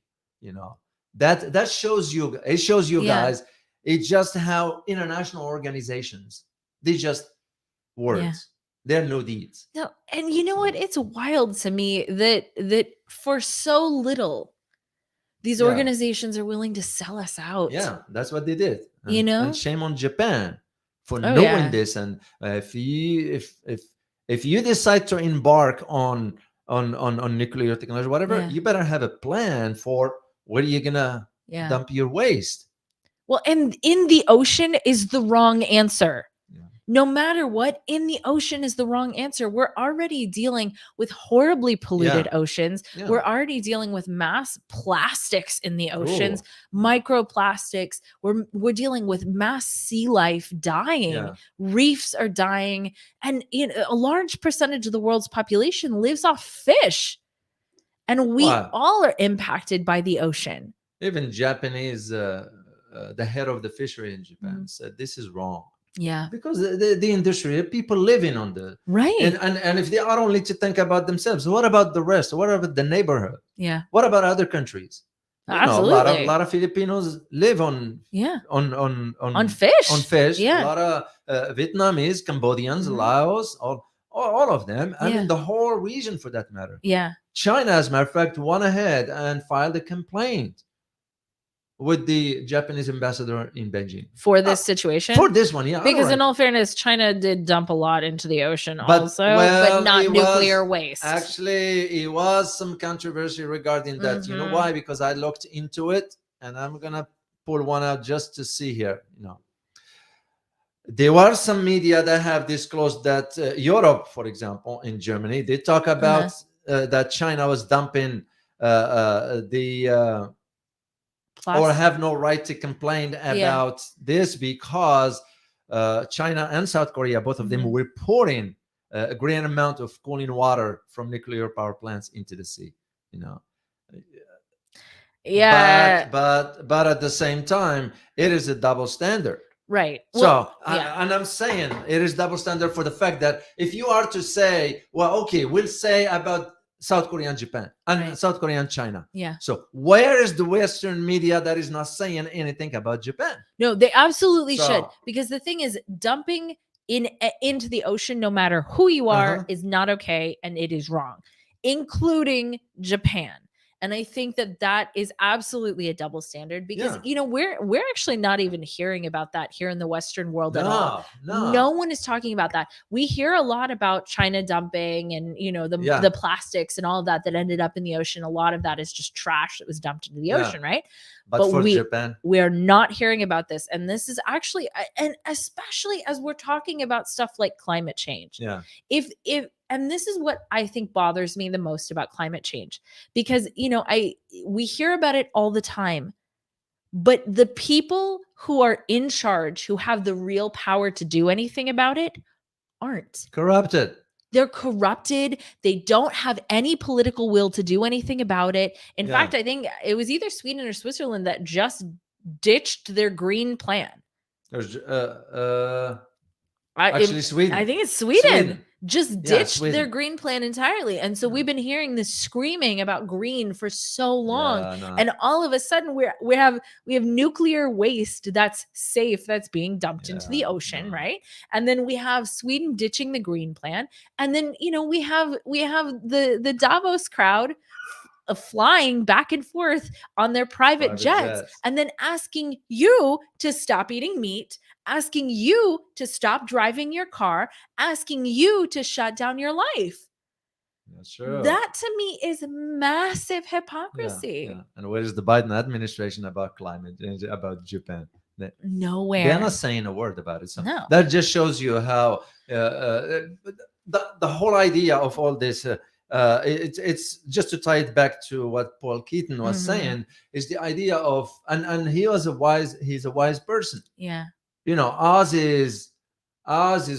S1: That shows you. It shows you
S2: Yeah.
S1: guys. It's just how international organizations, they just words.
S2: Yeah.
S1: They're no deeds.
S2: No, and you know what? It's wild to me that for so little These
S1: Yeah.
S2: organizations are willing to sell us out.
S1: Yeah, that's what they did. And,
S2: You know?
S1: and shame on Japan for
S2: Oh,
S1: knowing
S2: yeah.
S1: this. And if you decide to embark on nuclear technology, whatever,
S2: Yeah.
S1: you better have a plan for where you're gonna
S2: Yeah.
S1: dump your waste.
S2: Well, and in the ocean is the wrong answer.
S1: Yeah.
S2: No matter what, in the ocean is the wrong answer. We're already dealing with horribly polluted
S1: Yeah.
S2: oceans.
S1: Yeah.
S2: We're already dealing with mass plastics in the oceans,
S1: Ooh.
S2: microplastics. We're dealing with mass sea life dying.
S1: Yeah.
S2: Reefs are dying, and a large percentage of the world's population lives off fish. And we
S1: Wow.
S2: all are impacted by the ocean.
S1: Even Japanese, the head of the fishery in Japan said this is wrong.
S2: Yeah.
S1: Because the industry, people living on the
S2: Right.
S1: and if they are only to think about themselves, what about the rest? What about the neighborhood?
S2: Yeah.
S1: What about other countries?
S2: Absolutely.
S1: A lot of Filipinos live on
S2: Yeah.
S1: on
S2: fish.
S1: On fish.
S2: Yeah.
S1: A lot of Vietnamese, Cambodians,
S2: Mhm.
S1: Laos, all of them. I
S2: Yeah.
S1: mean, the whole region for that matter.
S2: Yeah.
S1: China, as a matter of fact, went ahead and filed a complaint with the Japanese ambassador in Beijing
S2: For this situation.
S1: for this one. Yeah,
S2: Because
S1: outright.
S2: in all fairness, China did dump a lot into the ocean
S1: But,
S2: also,
S1: well,
S2: but not
S1: it
S2: nuclear
S1: was
S2: waste.
S1: Actually, it was some controversy regarding that. You know
S2: Mhm.
S1: why? Because I looked into it, and I'm gonna pull one out just to see here. There were some media that have disclosed that Europe, for example, in Germany, they talk about that China was dumping or have no right to complain about this because China and South Korea, both of them, were pouring a great amount of cooling water from nuclear power plants into the sea.
S2: Yeah.
S1: But at the same time, it is a double standard.
S2: Right.
S1: So,
S2: yeah.
S1: and I'm saying it is double standard for the fact that if you are to say, well, okay, we'll say about South Korea and Japan and
S2: Right.
S1: South Korea and China.
S2: Yeah.
S1: So where is the Western media that is not saying anything about Japan?
S2: No, they absolutely
S1: So-
S2: should. Because the thing is, dumping into the ocean, no matter who you are, is not okay, and it is wrong, including Japan. And I think that is absolutely a double standard because we're actually not even hearing about that here in the Western world at all. No one is talking about that. We hear a lot about China dumping and the plastics and all of that ended up in the ocean. A lot of that is just trash that was dumped into the ocean, right?
S1: But for Japan,
S2: we're not hearing about this. And this is actually, and especially as we're talking about stuff like climate change.
S1: Yeah.
S2: And this is what I think bothers me the most about climate change, because, we hear about it all the time, but the people who are in charge, who have the real power to do anything about it, aren't.
S1: Corrupted.
S2: They're corrupted. They don't have any political will to do anything about it. In fact, I think it was either Sweden or Switzerland that just ditched their green plan.
S1: There's actually Sweden.
S2: I think it's Sweden. Just ditched their green plan entirely. And so we've been hearing this screaming about green for so long. And all of a sudden we have nuclear waste that's safe, that's being dumped into the ocean, right? And then we have Sweden ditching the green plan. And then, we have the Davos crowd flying back and forth on their private jets and then asking you to stop eating meat, asking you to stop driving your car, asking you to shut down your life.
S1: That's true.
S2: That to me is massive hypocrisy.
S1: Yeah. And where is the Biden administration about climate change, about Japan?
S2: Nowhere.
S1: They're not saying a word about it. So
S2: no.
S1: That just shows you how the whole idea of all this, it's just to tie it back to what Paul Keating was saying, is the idea of, and he's a wise person.
S2: Yeah.
S1: Oz is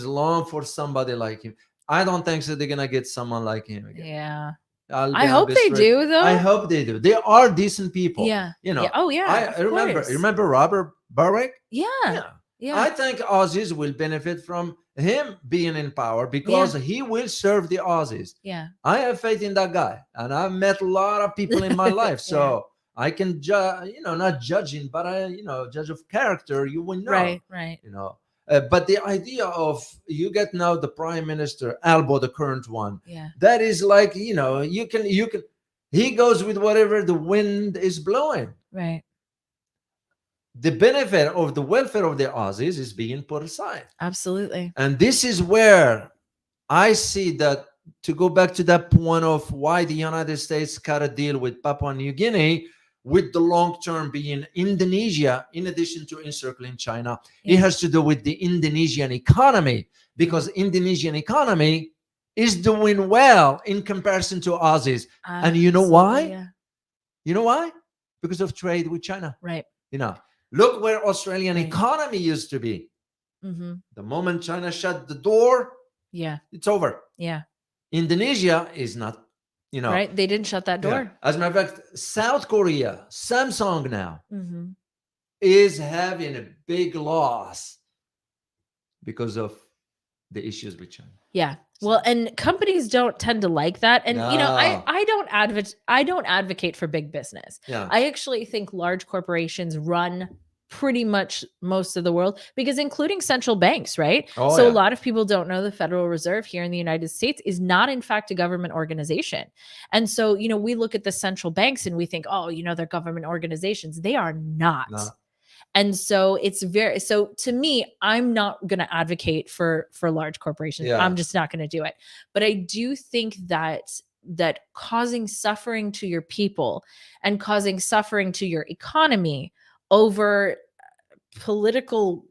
S1: long for somebody like him. I don't think so they're gonna get someone like him again.
S2: Yeah. I hope they do, though.
S1: I hope they do. They are decent people.
S2: Yeah.
S1: Yeah.
S2: Oh yeah.
S1: I remember Robert Barwick?
S2: Yeah.
S1: I think Aussies will benefit from him being in power because he will serve the Aussies.
S2: Yeah.
S1: I have faith in that guy, and I've met a lot of people in my life, so I can judge, not judging, but judge of character. You will know,
S2: right.
S1: But the idea of you get now the prime minister, Albo, the current one,
S2: yeah,
S1: that is like you can. He goes with whatever the wind is blowing.
S2: Right.
S1: The benefit of the welfare of the Aussies is being put aside.
S2: Absolutely.
S1: And this is where I see that, to go back to that point of why the United States cut a deal with Papua New Guinea, with the long term being Indonesia, in addition to encircling China, it has to do with the Indonesian economy, because Indonesian economy is doing well in comparison to Aussies. And you know why?
S2: Yeah.
S1: You know why? Because of trade with China.
S2: Right.
S1: You know, look where Australian
S2: Right.
S1: economy used to be.
S2: Mm-hmm.
S1: The moment China shut the door,
S2: Yeah.
S1: it's over.
S2: Yeah.
S1: Indonesia is not, you know.
S2: Right. They didn't shut that door.
S1: Yeah. As a matter of fact, South Korea, Samsung now
S2: Mm-hmm.
S1: is having a big loss because of the issues with China.
S2: Yeah. Well, and companies don't tend to like that. And you know,
S1: No.
S2: I don't advocate for big business.
S1: Yeah.
S2: I actually think large corporations run pretty much most of the world, because including central banks, right?
S1: Oh,
S2: So
S1: yeah.
S2: a lot of people don't know the Federal Reserve here in the United States is not in fact a government organization. And so, you know, we look at the central banks and we think, oh, you know, they're government organizations. They are not.
S1: No.
S2: And so so to me, I'm not going to advocate for large corporations.
S1: Yeah.
S2: I'm just not going to do it. But I do think that causing suffering to your people and causing suffering to your economy over political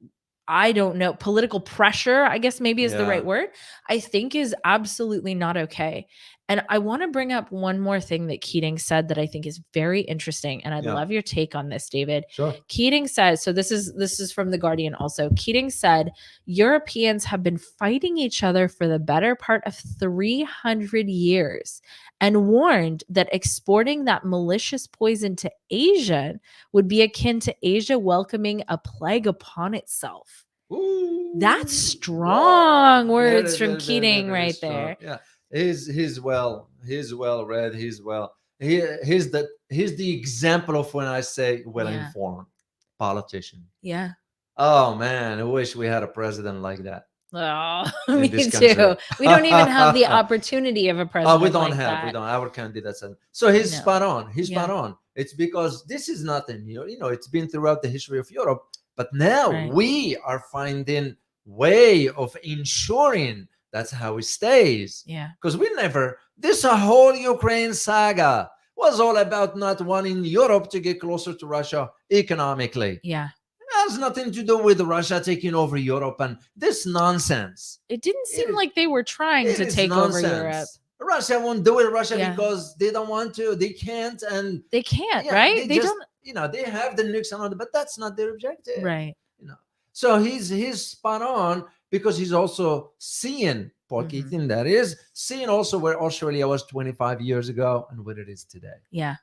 S2: pressure, I guess maybe is the right
S1: Yeah.
S2: word, I think is absolutely not okay. And I want to bring up one more thing that Keating said that I think is very interesting, and I'd
S1: Yeah.
S2: love your take on this, David.
S1: Sure.
S2: Keating says, so this is from The Guardian also. Keating said, Europeans have been fighting each other for the better part of 300 years and warned that exporting that malicious poison to Asia would be akin to Asia welcoming a plague upon itself.
S1: Ooh.
S2: That's strong
S1: Wow.
S2: words
S1: Very,
S2: from
S1: very,
S2: Keating
S1: very
S2: right
S1: strong.
S2: there.
S1: Yeah. He's well read. He's the example of when I say well
S2: Yeah.
S1: informed politician.
S2: Yeah.
S1: Oh man, I wish we had a president like that.
S2: Oh,
S1: In
S2: me
S1: this
S2: too.
S1: country.
S2: We don't even have the opportunity of a president.
S1: We don't
S2: like
S1: have.
S2: that.
S1: We don't. Our candidates. So he's
S2: No.
S1: spot on. He's
S2: Yeah.
S1: spot on. It's because this is nothing new. You know, it's been throughout the history of Europe. But now
S2: Right.
S1: we are finding way of ensuring that's how it stays.
S2: Yeah.
S1: Because this whole Ukraine saga was all about not wanting Europe to get closer to Russia economically.
S2: Yeah.
S1: It has nothing to do with Russia taking over Europe and this nonsense.
S2: It didn't seem
S1: It-
S2: like they were trying
S1: It
S2: to
S1: is
S2: take over Europe.
S1: nonsense. Russia won't do it. Russia
S2: Yeah.
S1: because they don't want to. They can't. And
S2: They can't,
S1: yeah,
S2: right? They
S1: just,
S2: don't.
S1: You know, they have the nukes and all that, but that's not their objective.
S2: Right.
S1: You know. So he's spot on because he's also seeing Paul
S2: Mhm.
S1: Keating, that is, seeing also where Australia was 25 years ago and what it is today.
S2: Yeah.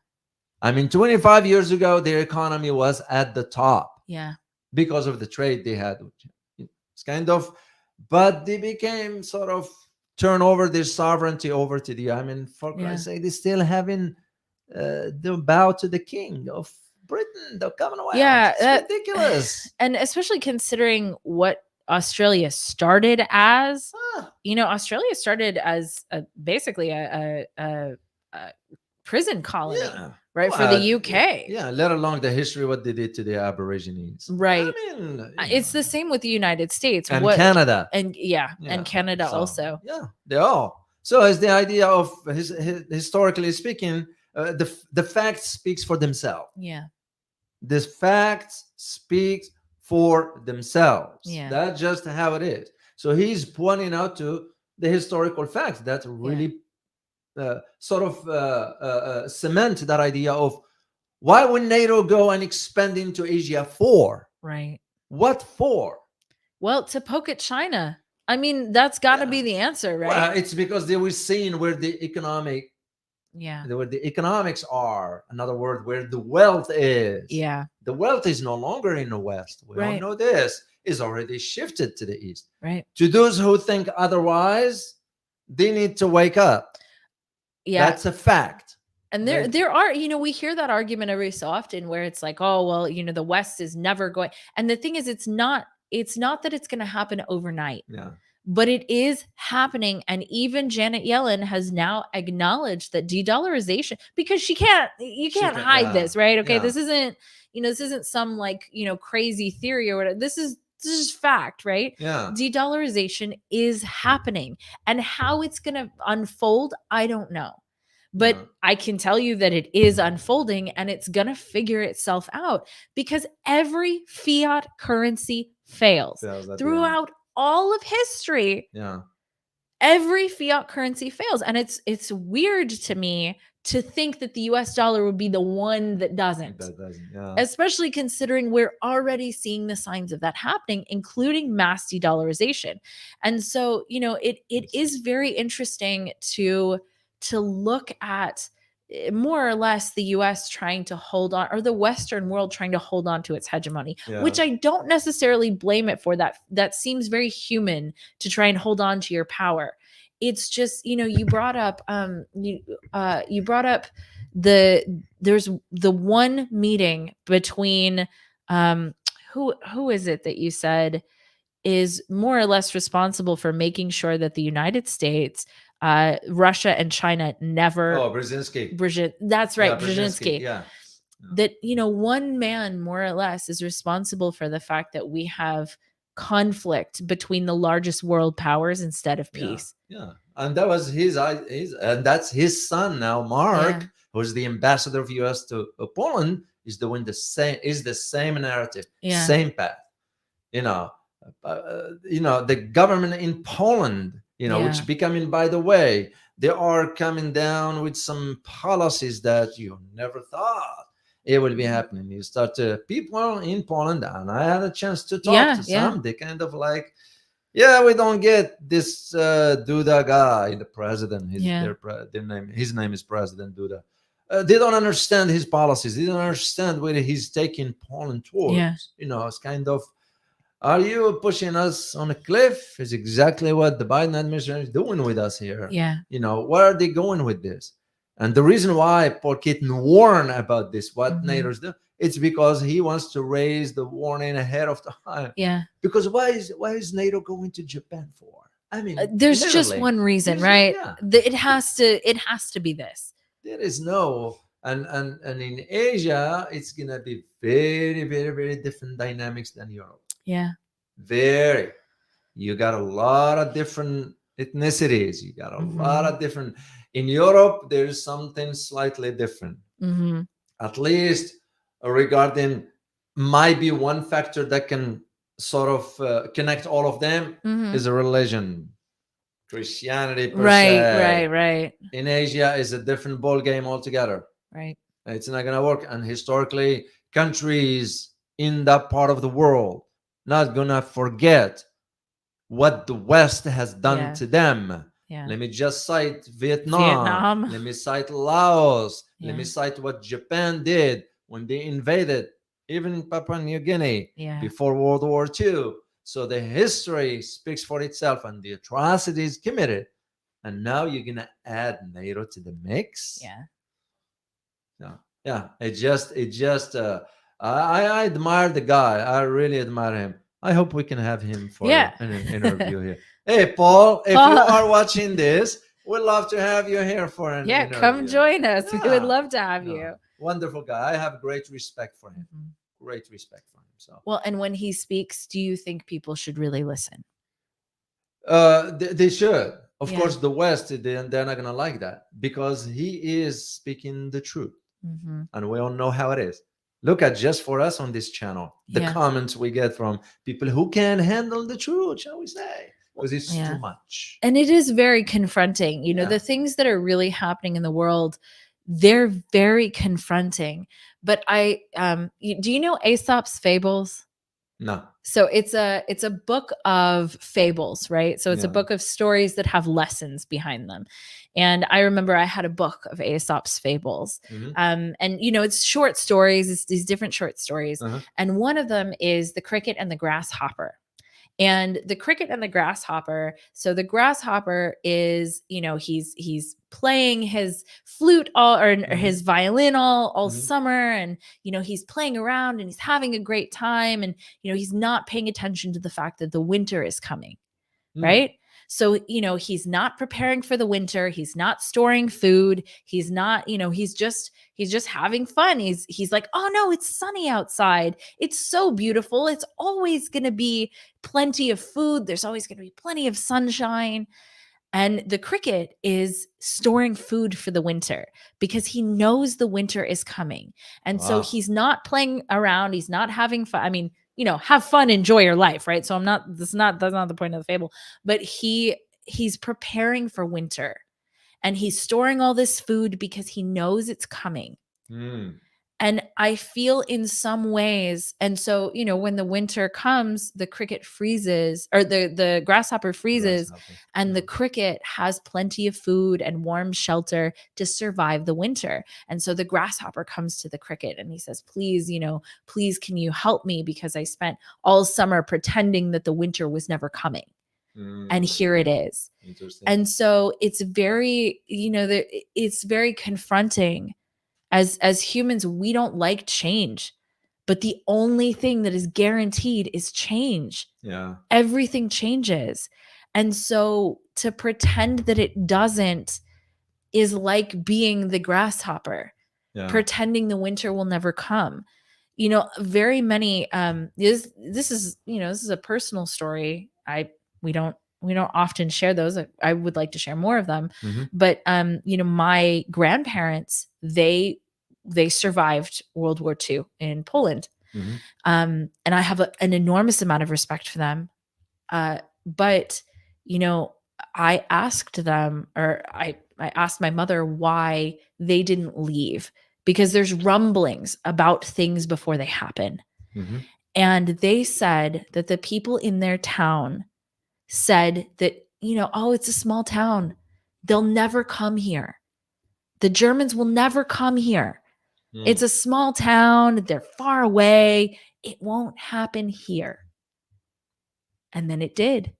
S1: I mean, 25 years ago, their economy was at the top
S2: Yeah.
S1: because of the trade they had. It's kind of, but they became sort of turn over their sovereignty over to the, I mean, for Christ's sake, they still having the bow to the king of Britain, the Commonwealth.
S2: Yeah,
S1: It's ridiculous.
S2: And especially considering what Australia started as,
S1: Ah,
S2: you know, Australia started as basically a prison colony,
S1: yeah.
S2: right, for
S1: Well,
S2: the UK.
S1: Yeah, let alone the history, what they did to the Aborigines.
S2: Right.
S1: I mean, you
S2: It's
S1: know.
S2: the same with the United States.
S1: And Canada.
S2: And
S1: Yeah,
S2: and Canada
S1: so,
S2: also.
S1: Yeah, they all. So it's the idea of historically speaking, the facts speaks for themselves.
S2: Yeah.
S1: The facts speak for themselves.
S2: Yeah.
S1: That's just how it is. So he's pointing out to the historical facts that really sort of cement that idea of why would NATO go and expand into Asia for?
S2: Right.
S1: What for?
S2: Well, to poke at China. I mean, that's got to
S1: Yeah.
S2: be the answer, right?
S1: Well, it's because they were seeing where the economics are. In other words, where the wealth is.
S2: Yeah.
S1: The wealth is no longer in the West. We all
S2: Right.
S1: know this is already shifted to the East.
S2: Right.
S1: To those who think otherwise, they need to wake up.
S2: Yeah.
S1: That's a fact.
S2: And
S1: Right.
S2: there are, you know, we hear that argument every so often where it's like, oh, well, you know, the West is never going. And the thing is, it's not that it's going to happen overnight.
S1: Yeah.
S2: but it is happening. And even Janet Yellen has now acknowledged that de-dollarization, because you can't hide
S1: yeah,
S2: this, right? Okay,
S1: yeah.
S2: this isn't, this isn't some like, crazy theory or whatever. This is just fact, right?
S1: Yeah.
S2: De-dollarization is happening, and how it's going to unfold, I don't know. But
S1: Yeah.
S2: I can tell you that it is unfolding, and it's going to figure itself out, because every fiat currency fails
S1: Fails at the end.
S2: throughout all of history.
S1: Yeah.
S2: Every fiat currency fails, and it's weird to me to think that the US dollar would be the one that doesn't.
S1: That doesn't. Yeah.
S2: Especially considering we're already seeing the signs of that happening, including mass de-dollarization. And so, it is very interesting to look at more or less the US trying to hold on, or the Western world trying to hold on to its hegemony,
S1: Yeah.
S2: which I don't necessarily blame it for. That seems very human, to try and hold on to your power. It's just, you brought up you brought up there's the one meeting between who is it that you said is more or less responsible for making sure that the United States, Russia, and China never.
S1: Oh, Brzezinski.
S2: That's right,
S1: Yeah,
S2: Brzezinski.
S1: Yeah.
S2: That one man more or less is responsible for the fact that we have conflict between the largest world powers instead of peace.
S1: Yeah. And that was his and that's his son now, Mark,
S2: Yeah.
S1: who's the ambassador of US to Poland, is doing the same narrative,
S2: Yeah.
S1: same path. The government in Poland,
S2: Yeah.
S1: which becoming, by the way, they are coming down with some policies that you never thought it would be happening. You start to people in Poland, and I had a chance to talk to some. They kind of like, we don't get this Duda guy, the president. His name is President Duda. They don't understand his policies. They don't understand where he's taking Poland towards.
S2: Yeah.
S1: It's kind of, are you pushing us on a cliff? Is exactly what the Biden administration is doing with us here.
S2: Yeah.
S1: Where are they going with this? And the reason why Paul Keating warned about this, what NATO's doing, it's because he wants to raise the warning ahead of time.
S2: Yeah.
S1: Because why is NATO going to Japan for? I mean,
S2: there's just one reason, right? It has to be this.
S1: There is no, and in Asia, it's gonna be very, very, very different dynamics than Europe.
S2: Yeah.
S1: Very. You got a lot of different ethnicities. You got a lot of different. In Europe, there is something slightly different. At least regarding, might be one factor that can sort of connect all of them is a religion, Christianity per se.
S2: Right.
S1: In Asia is a different ball game altogether.
S2: Right.
S1: It's not gonna work. And historically, countries in that part of the world not gonna forget what the West has done to them.
S2: Yeah.
S1: Let me just cite Vietnam. Let me cite Laos. Let me cite what Japan did when they invaded even Papua New Guinea before World War II. So the history speaks for itself, and the atrocities committed. And now you're gonna add NATO to the mix. It just I admire the guy. I really admire him. I hope we can have him for an interview here. Hey, Paul, if you are watching this, we'd love to have you here for an interview.
S2: Come join us. We would love to have you.
S1: Wonderful guy. I have great respect for him. Great respect for him. So
S2: well, and when he speaks, do you think people should really listen?
S1: They should. Of course, the West, they're not gonna like that, because he is speaking the truth, and we all know how it is. Look at, just for us on this channel, the comments we get from people who can't handle the truth, shall we say, because it's too much.
S2: And it is very confronting. The things that are really happening in the world, they're very confronting. But do you know Aesop's Fables?
S1: No.
S2: So it's a book of fables, right? So it's a book of stories that have lessons behind them. And I remember I had a book of Aesop's Fables. And it's short stories, it's these different short stories. And one of them is The Cricket and the Grasshopper. And the cricket and the grasshopper. So the grasshopper is, he's playing his flute or his violin all summer, and he's playing around and he's having a great time, and he's not paying attention to the fact that the winter is coming. right? So, he's not preparing for the winter. He's not storing food. He's not, he's just having fun. He's like, oh no, it's sunny outside. It's so beautiful. It's always going to be plenty of food. There's always going to be plenty of sunshine. And the cricket is storing food for the winter because he knows the winter is coming. And so
S1: Wow.
S2: he's not playing around. He's not having fun. I mean, have fun, enjoy your life, right? So that's not the point of the fable, but he's preparing for winter and he's storing all this food because he knows it's coming. And I feel in some ways, and so, when the winter comes, the cricket freezes, or the grasshopper freezes, and the cricket has plenty of food and warm shelter to survive the winter. And so the grasshopper comes to the cricket and he says, please, please, can you help me? Because I spent all summer pretending that the winter was never coming. And here it is.
S1: Interesting.
S2: And so it's very, it's very confronting. As humans, we don't like change, but the only thing that is guaranteed is change.
S1: Yeah.
S2: Everything changes. And so to pretend that it doesn't is like being the grasshopper, pretending the winter will never come. Very many, this is a personal story. We don't often share those. I would like to share more of them. But my grandparents, they survived World War II in Poland. And I have an enormous amount of respect for them. But I asked them, or I asked my mother why they didn't leave, because there's rumblings about things before they happen. And they said that the people in their town said that, oh, it's a small town. They'll never come here. The Germans will never come here. It's a small town. They're far away. It won't happen here. And then it did.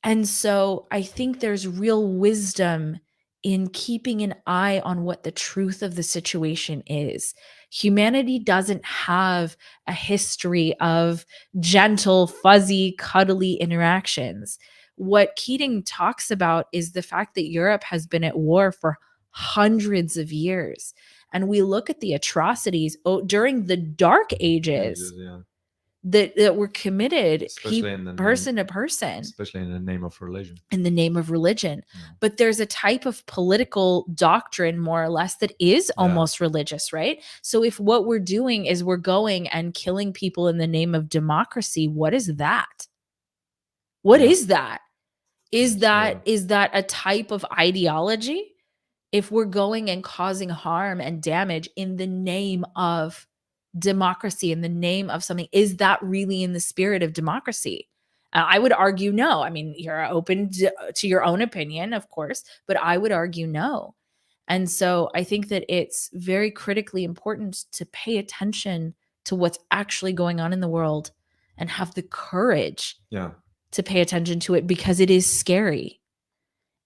S2: And so I think there's real wisdom in keeping an eye on what the truth of the situation is. Humanity doesn't have a history of gentle, fuzzy, cuddly interactions. What Keating talks about is the fact that Europe has been at war for hundreds of years. And we look at the atrocities during the Dark Ages that were committed person to person.
S1: Especially in the name of religion.
S2: In the name of religion. But there's a type of political doctrine, more or less, that is almost religious, right? So if what we're doing is we're going and killing people in the name of democracy, what is that? What is that? Is that a type of ideology? If we're going and causing harm and damage in the name of democracy, in the name of something, is that really in the spirit of democracy? I would argue no. I mean, you're open to your own opinion, of course, but I would argue no. And so I think that it's very critically important to pay attention to what's actually going on in the world and have the courage to pay attention to it, because it is scary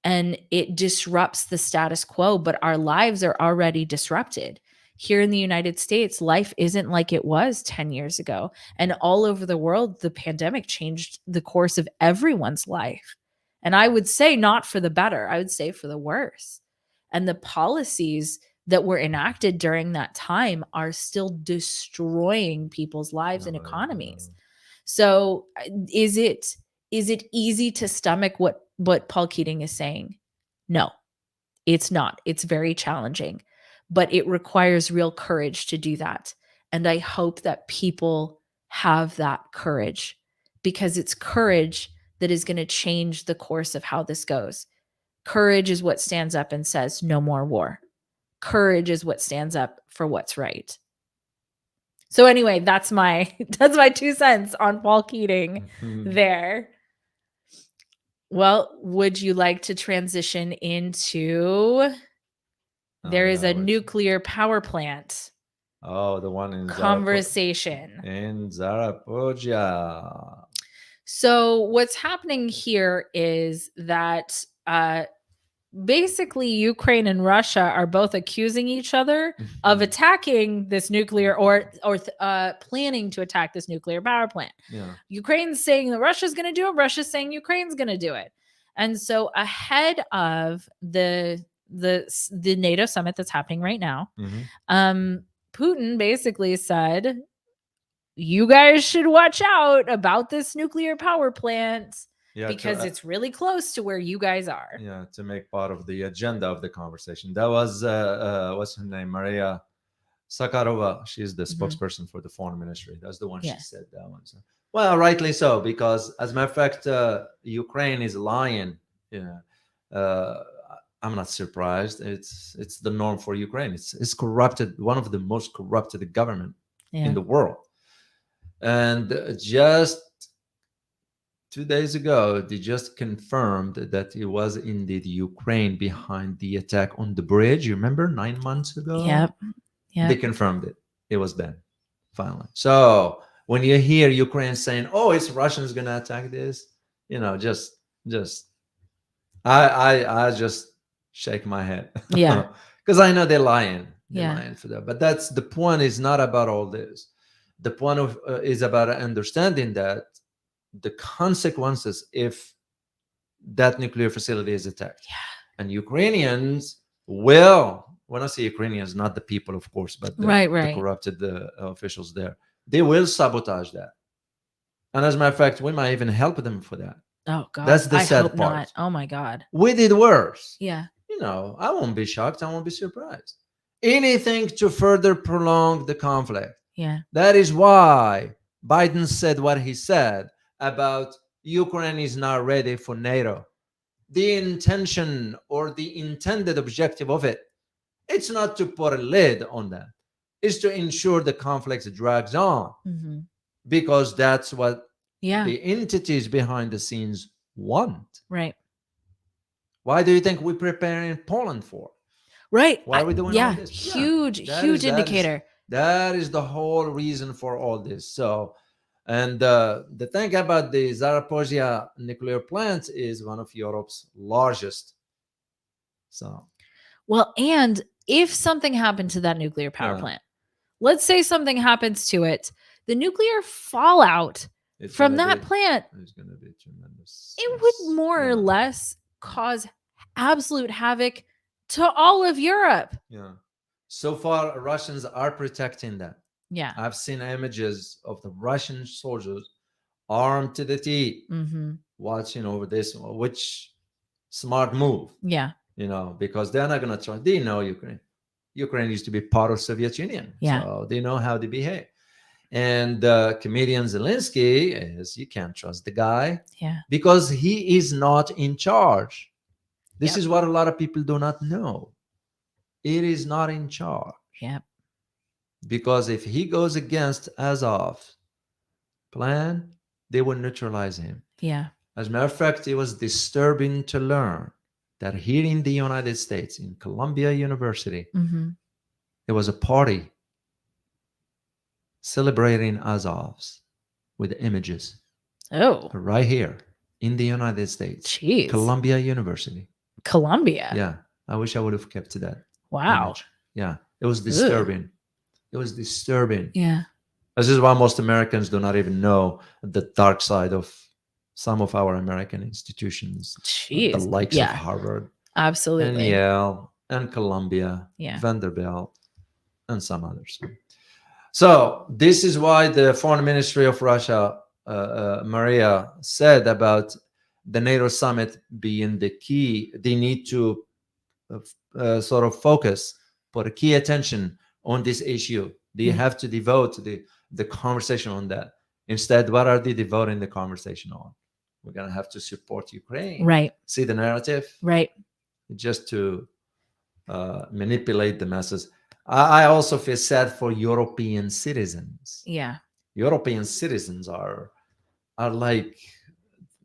S2: and it disrupts the status quo, but our lives are already disrupted. Here in the United States, life isn't like it was 10 years ago. And all over the world, the pandemic changed the course of everyone's life. And I would say not for the better, I would say for the worse. And the policies that were enacted during that time are still destroying people's lives and economies. So is it easy to stomach what Paul Keating is saying? No, it's not. It's very challenging, but it requires real courage to do that. And I hope that people have that courage, because it's courage that is going to change the course of how this goes. Courage is what stands up and says no more war. Courage is what stands up for what's right. So anyway, that's my 2 cents on Paul Keating there. Well, would you like to transition into there is a nuclear power plant?
S1: Oh, the one in
S2: conversation.
S1: In Zaporizhzhia.
S2: So what's happening here is that basically Ukraine and Russia are both accusing each other of
S1: Mhm.
S2: attacking this nuclear or planning to attack this nuclear power plant.
S1: Yeah.
S2: Ukraine's saying that Russia's going to do it. Russia's saying Ukraine's going to do it. And so ahead of the NATO summit that's happening right now,
S1: Mhm.
S2: Putin basically said, you guys should watch out about this nuclear power plant
S1: Yeah,
S2: because it's really close to where you guys are.
S1: yeah, to make part of the agenda of the conversation. That was what's her name, Maria Sakharova. She's the
S2: Mhm.
S1: spokesperson for the foreign ministry. That's the one
S2: Yeah.
S1: she said that one. So, well, rightly so, because as a matter of fact, Ukraine is lying. Yeah, uh, I'm not surprised. It's the norm for Ukraine. It's corrupted, one of the most corrupted government
S2: Yeah.
S1: in the world. And just 2 days ago, they just confirmed that it was indeed Ukraine behind the attack on the bridge. You remember 9 months ago?
S2: Yep.
S1: They confirmed it. It was them, finally. So when you hear Ukraine saying, "Oh, it's Russians gonna attack this," just I just shake my head.
S2: Yeah.
S1: Because I know they're lying. They're
S2: Yeah.
S1: lying for that. But that's the point. Is not about all this. The point of is about understanding that the consequences if that nuclear facility is attacked.
S2: Yeah.
S1: And Ukrainians will, when I say Ukrainians, not the people, of course, but the
S2: Right.
S1: corrupted officials there, they will sabotage that. And as a matter of fact, we might even help them for that.
S2: Oh God.
S1: That's the
S2: I
S1: sad
S2: hope
S1: part.
S2: not. Oh my God.
S1: We did worse.
S2: Yeah.
S1: I won't be shocked. I won't be surprised. Anything to further prolong the conflict.
S2: Yeah.
S1: That is why Biden said what he said about Ukraine is not ready for NATO. The intention or the intended objective of it, it's not to put a lid on that. It's to ensure the conflict drags on,
S2: Mhm.
S1: because that's what
S2: Yeah.
S1: the entities behind the scenes want.
S2: Right.
S1: Why do you think we're preparing Poland for?
S2: Right.
S1: Why are we doing all this? Yeah,
S2: Huge
S1: that is-
S2: indicator.
S1: That is the whole reason for all this. So, and the thing about the Zaporizhzhia nuclear plant is one of Europe's largest. So,
S2: Well, and if something happened to that nuclear power
S1: Yeah.
S2: plant, let's say something happens to it, the nuclear fallout
S1: it's
S2: from
S1: gonna
S2: that
S1: be-
S2: plant,
S1: it's going to be tremendous.
S2: it
S1: Yes.
S2: would more or
S1: Yeah.
S2: less cause absolute havoc to all of Europe.
S1: Yeah. So far, Russians are protecting that.
S2: Yeah.
S1: I've seen images of the Russian soldiers armed to the teeth,
S2: Mm-hmm.
S1: watching over this, which smart move,
S2: Yeah.
S1: because they're not going to try. They know Ukraine. Ukraine used to be part of Soviet Union.
S2: Yeah.
S1: So they know how they behave. And comedian Zelensky is, you can't trust the guy
S2: Yeah.
S1: because he is not in charge. This
S2: Yep.
S1: is what a lot of people do not know. It is not in charge.
S2: Yep.
S1: Because if he goes against Azov's plan, they will neutralize him.
S2: Yeah.
S1: As a matter of fact, it was disturbing to learn that here in the United States, in Columbia University,
S2: Mm-hmm.
S1: there was a party celebrating Azov's with images
S2: Oh,
S1: right here in the United States.
S2: jeez.
S1: Columbia University.
S2: Columbia.
S1: Yeah. I wish I would have kept to that.
S2: Wow.
S1: Image. Yeah. It was disturbing. It was disturbing.
S2: Yeah.
S1: This is why most Americans do not even know the dark side of some of our American institutions,
S2: Jeez.
S1: the likes
S2: Yeah.
S1: of Harvard and
S2: Absolutely.
S1: Yale and Columbia,
S2: Yeah.
S1: Vanderbilt, and some others. So this is why the Foreign Ministry of Russia, Maria, said about the NATO summit being the key. They need to sort of focus, put a key attention on this issue. They
S2: Mhm.
S1: have to devote the conversation on that. Instead, what are they devoting the conversation on? We're going to have to support Ukraine.
S2: Right.
S1: See the narrative?
S2: Right.
S1: Just to manipulate the masses. I also feel sad for European citizens.
S2: Yeah.
S1: European citizens are like,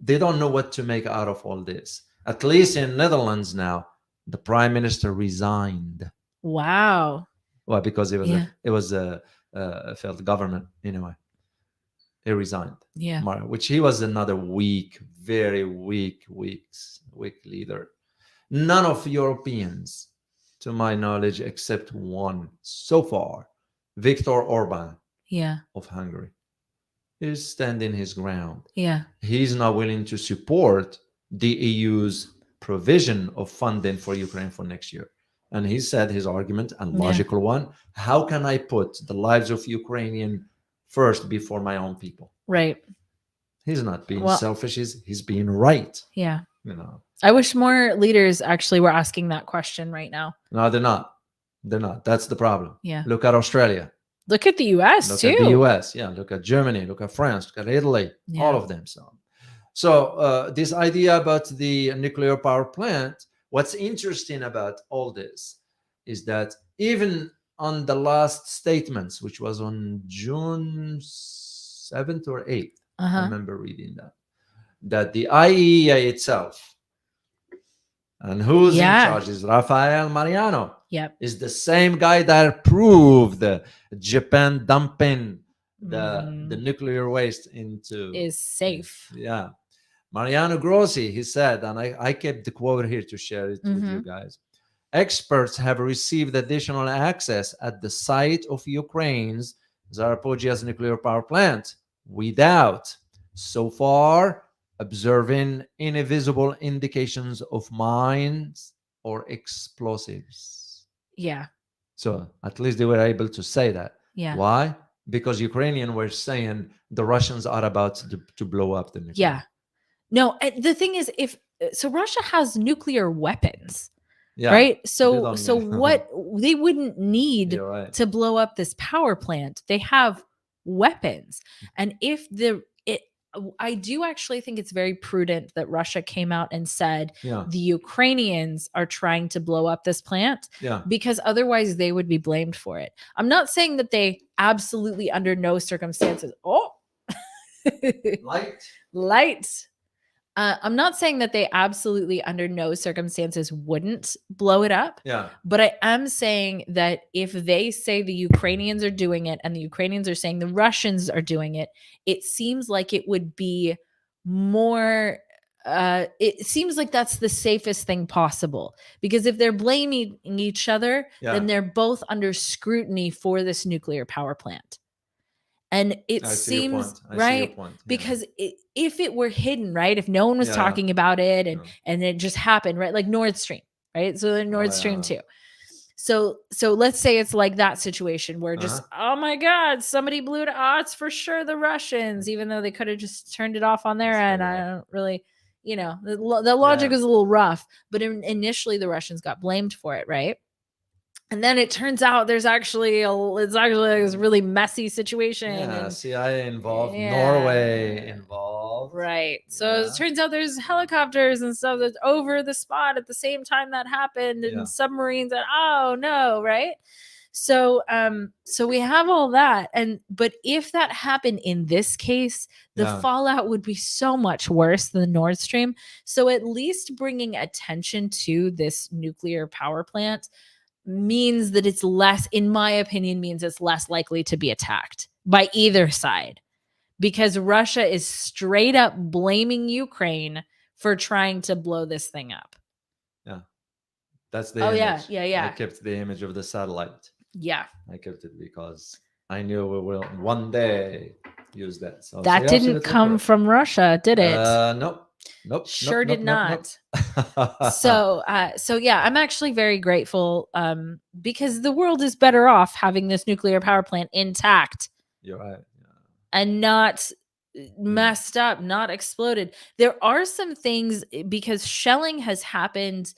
S1: they don't know what to make out of all this. At least in Netherlands now, the prime minister resigned.
S2: Wow.
S1: Well, because it was
S2: Yeah.
S1: a failed government anyway. He resigned.
S2: Yeah.
S1: Which he was another weak, very weak leader. None of Europeans, to my knowledge, except one so far, Viktor Orban
S2: Yeah.
S1: of Hungary, is standing his ground.
S2: Yeah.
S1: He's not willing to support the EU's provision of funding for Ukraine for next year. And he said his argument, and logical one, how can I put the lives of Ukrainian first before my own people?
S2: Right.
S1: He's not being selfish, he's being right.
S2: Yeah.
S1: You know.
S2: I wish more leaders actually were asking that question right now.
S1: No, they're not. They're not. That's the problem.
S2: Yeah.
S1: Look at Australia.
S2: Look at the US
S1: Look
S2: too.
S1: at the US. Yeah. Look at Germany. Look at France. Look at Italy.
S2: Yeah.
S1: All of them. So this idea about the nuclear power plant, what's interesting about all this is that even on the last statements, which was on June 7th or 8th, I remember reading that the IAEA itself, and who's in charge is Rafael Mariano.
S2: Yep.
S1: Is the same guy that approved Japan dumping the nuclear waste into
S2: is safe.
S1: Yeah. Mariano Grossi, he said, and I kept the quote here to share it with you guys. Experts have received additional access at the site of Ukraine's Zaporizhzhia's nuclear power plant without, so far, observing any visible indications of mines or explosives.
S2: Yeah.
S1: So at least they were able to say that.
S2: Yeah.
S1: Why? Because Ukrainians were saying the Russians are about to blow up the nuclear.
S2: Yeah. No, the thing is, so Russia has nuclear weapons. Yeah, right. So what they wouldn't need to blow up this power plant. They have weapons. And if I do actually think it's very prudent that Russia came out and said the Ukrainians are trying to blow up this plant because otherwise they would be blamed for it. I'm not saying that they absolutely under no circumstances. Light. I'm not saying that they absolutely under no circumstances wouldn't blow it up.
S1: Yeah.
S2: But I am saying that if they say the Ukrainians are doing it and the Ukrainians are saying the Russians are doing it, it seems like it would be more it seems like that's the safest thing possible, because if they're blaming each other, then they're both under scrutiny for this nuclear power plant. And it seems right because if it were hidden, right, if no one was talking about it and it just happened, right, like Nord Stream, right? So the Nord Stream 2. So let's say it's like that situation where just, oh my God, somebody blew it. Oh, it's for sure the Russians, even though they could have just turned it off on their end. I don't really, the logic is a little rough, but initially the Russians got blamed for it, right? And then it turns out there's actually it's a really messy situation.
S1: Yeah, CIA involved, Norway involved.
S2: Right. So it turns out there's helicopters and stuff that's over the spot at the same time that happened, and submarines and oh no, right? So we have all that. But if that happened in this case, the fallout would be so much worse than Nord Stream. So at least bringing attention to this nuclear power plant means that it's less, in my opinion, means it's less likely to be attacked by either side, because Russia is straight up blaming Ukraine for trying to blow this thing up.
S1: Yeah. That's the image.
S2: Yeah.
S1: I kept the image of the satellite.
S2: Yeah.
S1: I kept it because I knew we will one day use that. So
S2: that didn't come from Russia, did it?
S1: Nope.
S2: Sure did not. So yeah, I'm actually very grateful because the world is better off having this nuclear power plant intact.
S1: You're right.
S2: And not messed up, not exploded. There are some things, because shelling has happened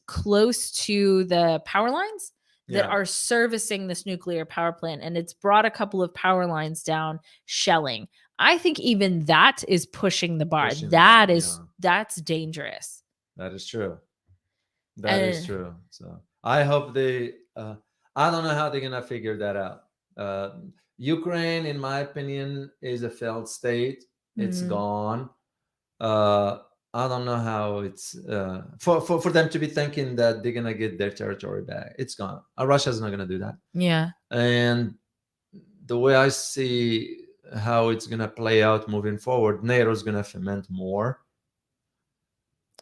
S2: close to the power lines that are servicing this nuclear power plant, and it's brought a couple of power lines down, shelling. I think even that is pushing the bar. That's dangerous.
S1: That is true. That is true. So I hope I don't know how they're gonna figure that out. Ukraine, in my opinion, is a failed state. It's gone. I don't know how it's for them to be thinking that they're gonna get their territory back. It's gone. Russia's not gonna do that.
S2: Yeah.
S1: And the way I see how it's gonna play out moving forward, NATO is gonna ferment more.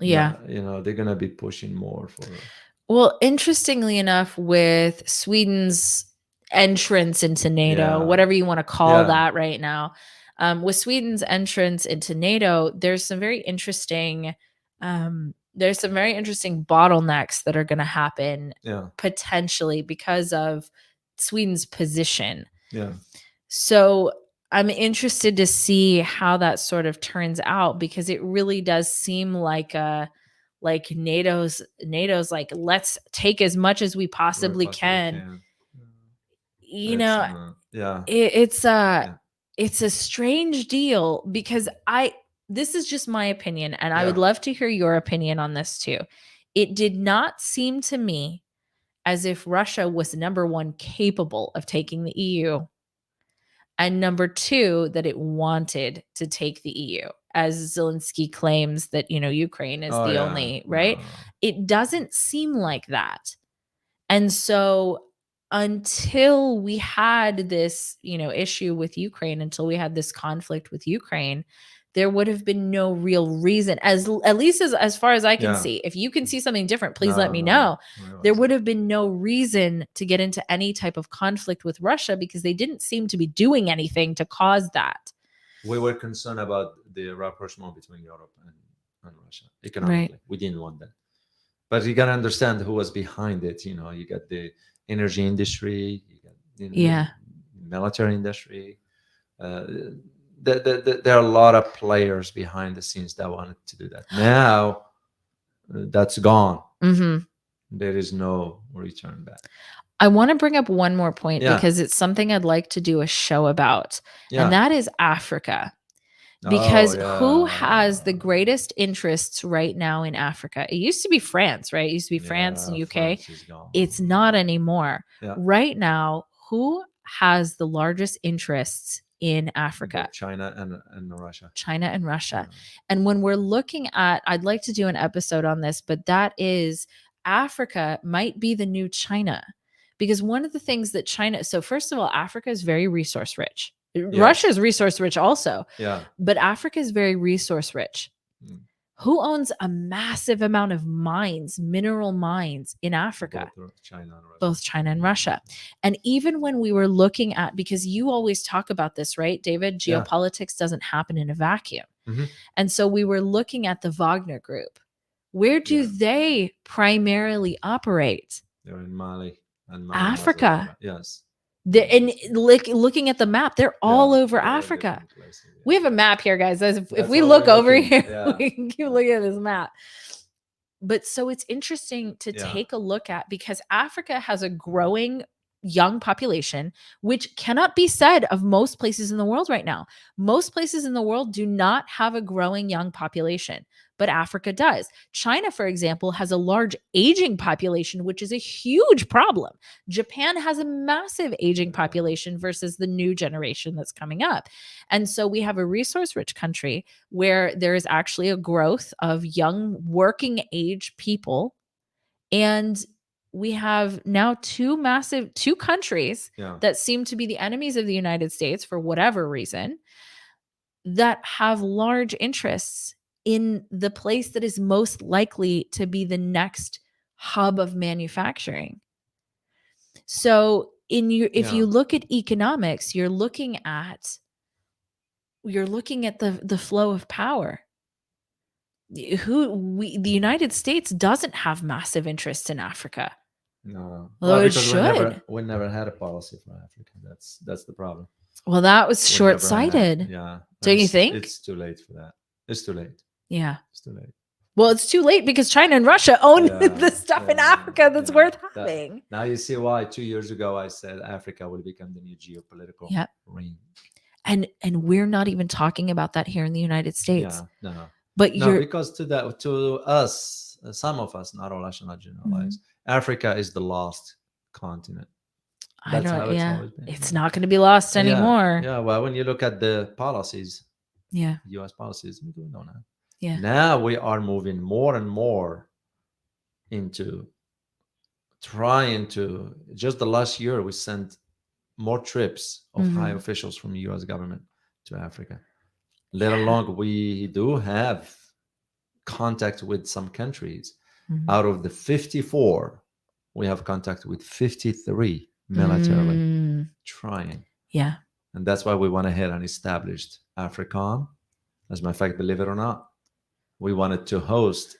S2: Yeah.
S1: they're gonna be pushing more for.
S2: Well, interestingly enough, with Sweden's entrance into NATO,
S1: Yeah.
S2: whatever you want to call
S1: Yeah.
S2: that right now, with Sweden's entrance into NATO, there's some very interesting bottlenecks that are going to happen
S1: Yeah.
S2: potentially because of Sweden's position.
S1: Yeah.
S2: So I'm interested to see how that sort of turns out, because it really does seem like NATO's like, let's take as much as we possibly can. You know,
S1: Yeah.
S2: it's
S1: Yeah.
S2: a strange deal, because this is just my opinion, and I would
S1: Yeah.
S2: love to hear your opinion on this too. It did not seem to me as if Russia was, number one, capable of taking the EU, and number two, that it wanted to take the EU, as Zelensky claims that, Ukraine is
S1: Oh,
S2: the
S1: yeah.
S2: only, right?
S1: No.
S2: It doesn't seem like that. And so until we had this, issue with Ukraine, until we had this conflict with Ukraine, there would have been no real reason, at least as far as I can
S1: Yeah.
S2: see. If you can see something different, please
S1: No,
S2: let me
S1: no,
S2: know.
S1: no,
S2: There would have been no reason to get into any type of conflict with Russia, because they didn't seem to be doing anything to cause that.
S1: We were concerned about the rapprochement between Europe and Russia economically.
S2: Right.
S1: We didn't want that. But you got to understand who was behind it. You got the energy industry, you got
S2: Yeah.
S1: the military industry. There are a lot of players behind the scenes that wanted to do that. Now that's gone.
S2: Mm-hmm.
S1: There is no return back.
S2: I want to bring up one more point,
S1: Yeah.
S2: because it's something I'd like to do a show about,
S1: Yeah.
S2: and that is Africa. Because who has the
S1: yeah.
S2: greatest interests right now in Africa? It used to be France, right? It used to be France and UK.
S1: France is gone.
S2: It's not anymore.
S1: Yeah.
S2: Right now, who has the largest interests in Africa?
S1: Both China and Russia.
S2: China and Russia.
S1: Yeah.
S2: And when we're looking at, I'd like to do an episode on this, but that is, Africa might be the new China. Because one of the things that so first of all, Africa is very resource rich.
S1: Yes.
S2: Russia is resource rich also.
S1: Yeah.
S2: But Africa is very resource rich.
S1: Mm.
S2: Who owns a massive amount of mines, mineral mines in Africa? Both China and Russia. And even when we were looking at, because you always talk about this, right, David? Geopolitics doesn't happen in a vacuum.
S1: Mm-hmm.
S2: And so we were looking at the Wagner Group. Where do they primarily operate?
S1: They're in Mali and
S2: Africa.
S1: Yes.
S2: And looking at the map, they're all over Africa. We have a map here, guys. If we look over here, we can keep looking at this map. But so it's interesting to take a look at, because Africa has a growing young population, which cannot be said of most places in the world right now. Most places in the world do not have a growing young population, but Africa does. China, for example, has a large aging population, which is a huge problem. Japan has a massive aging population versus the new generation that's coming up. And so we have a resource-rich country where there is actually a growth of young working age people. And we have now two countries that seem to be the enemies of the United States for whatever reason, that have large interests in the place that is most likely to be the next hub of manufacturing. So if you look at economics, you're looking at the flow of power. The United States doesn't have massive interest in Africa.
S1: No,
S2: although it should.
S1: We never had a policy for Africa. That's the problem.
S2: Well, that was short-sighted.
S1: Yeah.
S2: Don't you think?
S1: It's too late for that. It's too late.
S2: Yeah.
S1: It's too late.
S2: Well, it's too late because China and Russia own the stuff in Africa that's worth having.
S1: Now you see why 2 years ago I said Africa will become the new geopolitical ring.
S2: And we're not even talking about that here in the United States.
S1: Yeah, no.
S2: But
S1: because to us, some of us, not all, I should not generalize, Africa is the lost continent.
S2: That's how it's always been. It's not going to be lost anymore.
S1: Yeah, well, when you look at the policies, U.S. policies, we don't know. Yeah. Now we are moving more and more into trying to, just the last year, we sent more trips of high officials from the U.S. government to Africa. Let alone we do have contact with some countries.
S2: Mhm.
S1: Out of the 54, we have contact with 53 militarily
S2: Mm,
S1: trying.
S2: yeah.
S1: And that's why we went ahead and established AFRICOM. As a matter of fact, believe it or not, we wanted to host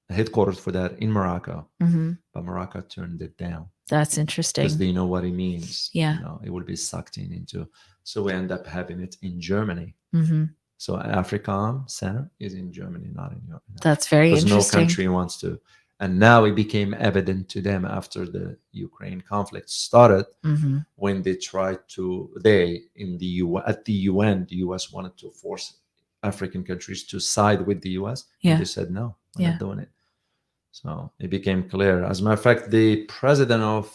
S1: a headquarters for that in Morocco,
S2: Mhm.
S1: but Morocco turned it down
S2: That's
S1: because
S2: interesting.
S1: they know what it means.
S2: Yeah.
S1: You know, it will be sucked into. So we end up having it in Germany.
S2: Hmm.
S1: So AFRICOM Center is in Germany, not in Europe.
S2: That's very
S1: Because no
S2: interesting.
S1: country wants to. And now it became evident to them after the Ukraine conflict started,
S2: Hmm.
S1: when they tried to, at the UN, the US wanted to force African countries to side with the US.
S2: Yeah.
S1: And they said, no, we're
S2: Yeah.
S1: not doing it. So it became clear. As a matter of fact, the president of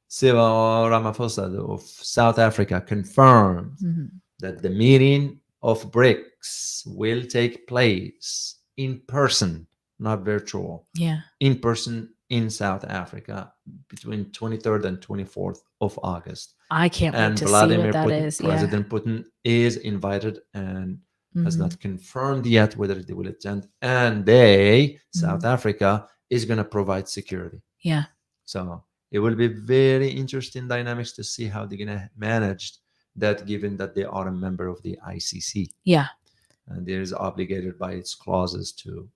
S1: Cyril Ramaphosa of South Africa confirmed
S2: Hmm.
S1: that the meeting of BRICS will take place in person, not virtual,
S2: Yeah.
S1: in person in South Africa between 23rd and 24th of August.
S2: I can't wait
S1: And
S2: to see
S1: Vladimir
S2: what that
S1: Putin,
S2: is.
S1: President Putin, is invited and has
S2: Mhm.
S1: not confirmed yet whether they will attend. And they, South
S2: Mhm.
S1: Africa, is going to provide security.
S2: Yeah.
S1: So it will be very interesting dynamics to see how they're going to manage that, given that they are a member of the ICC.
S2: Yeah.
S1: And there is obligated by its clauses to,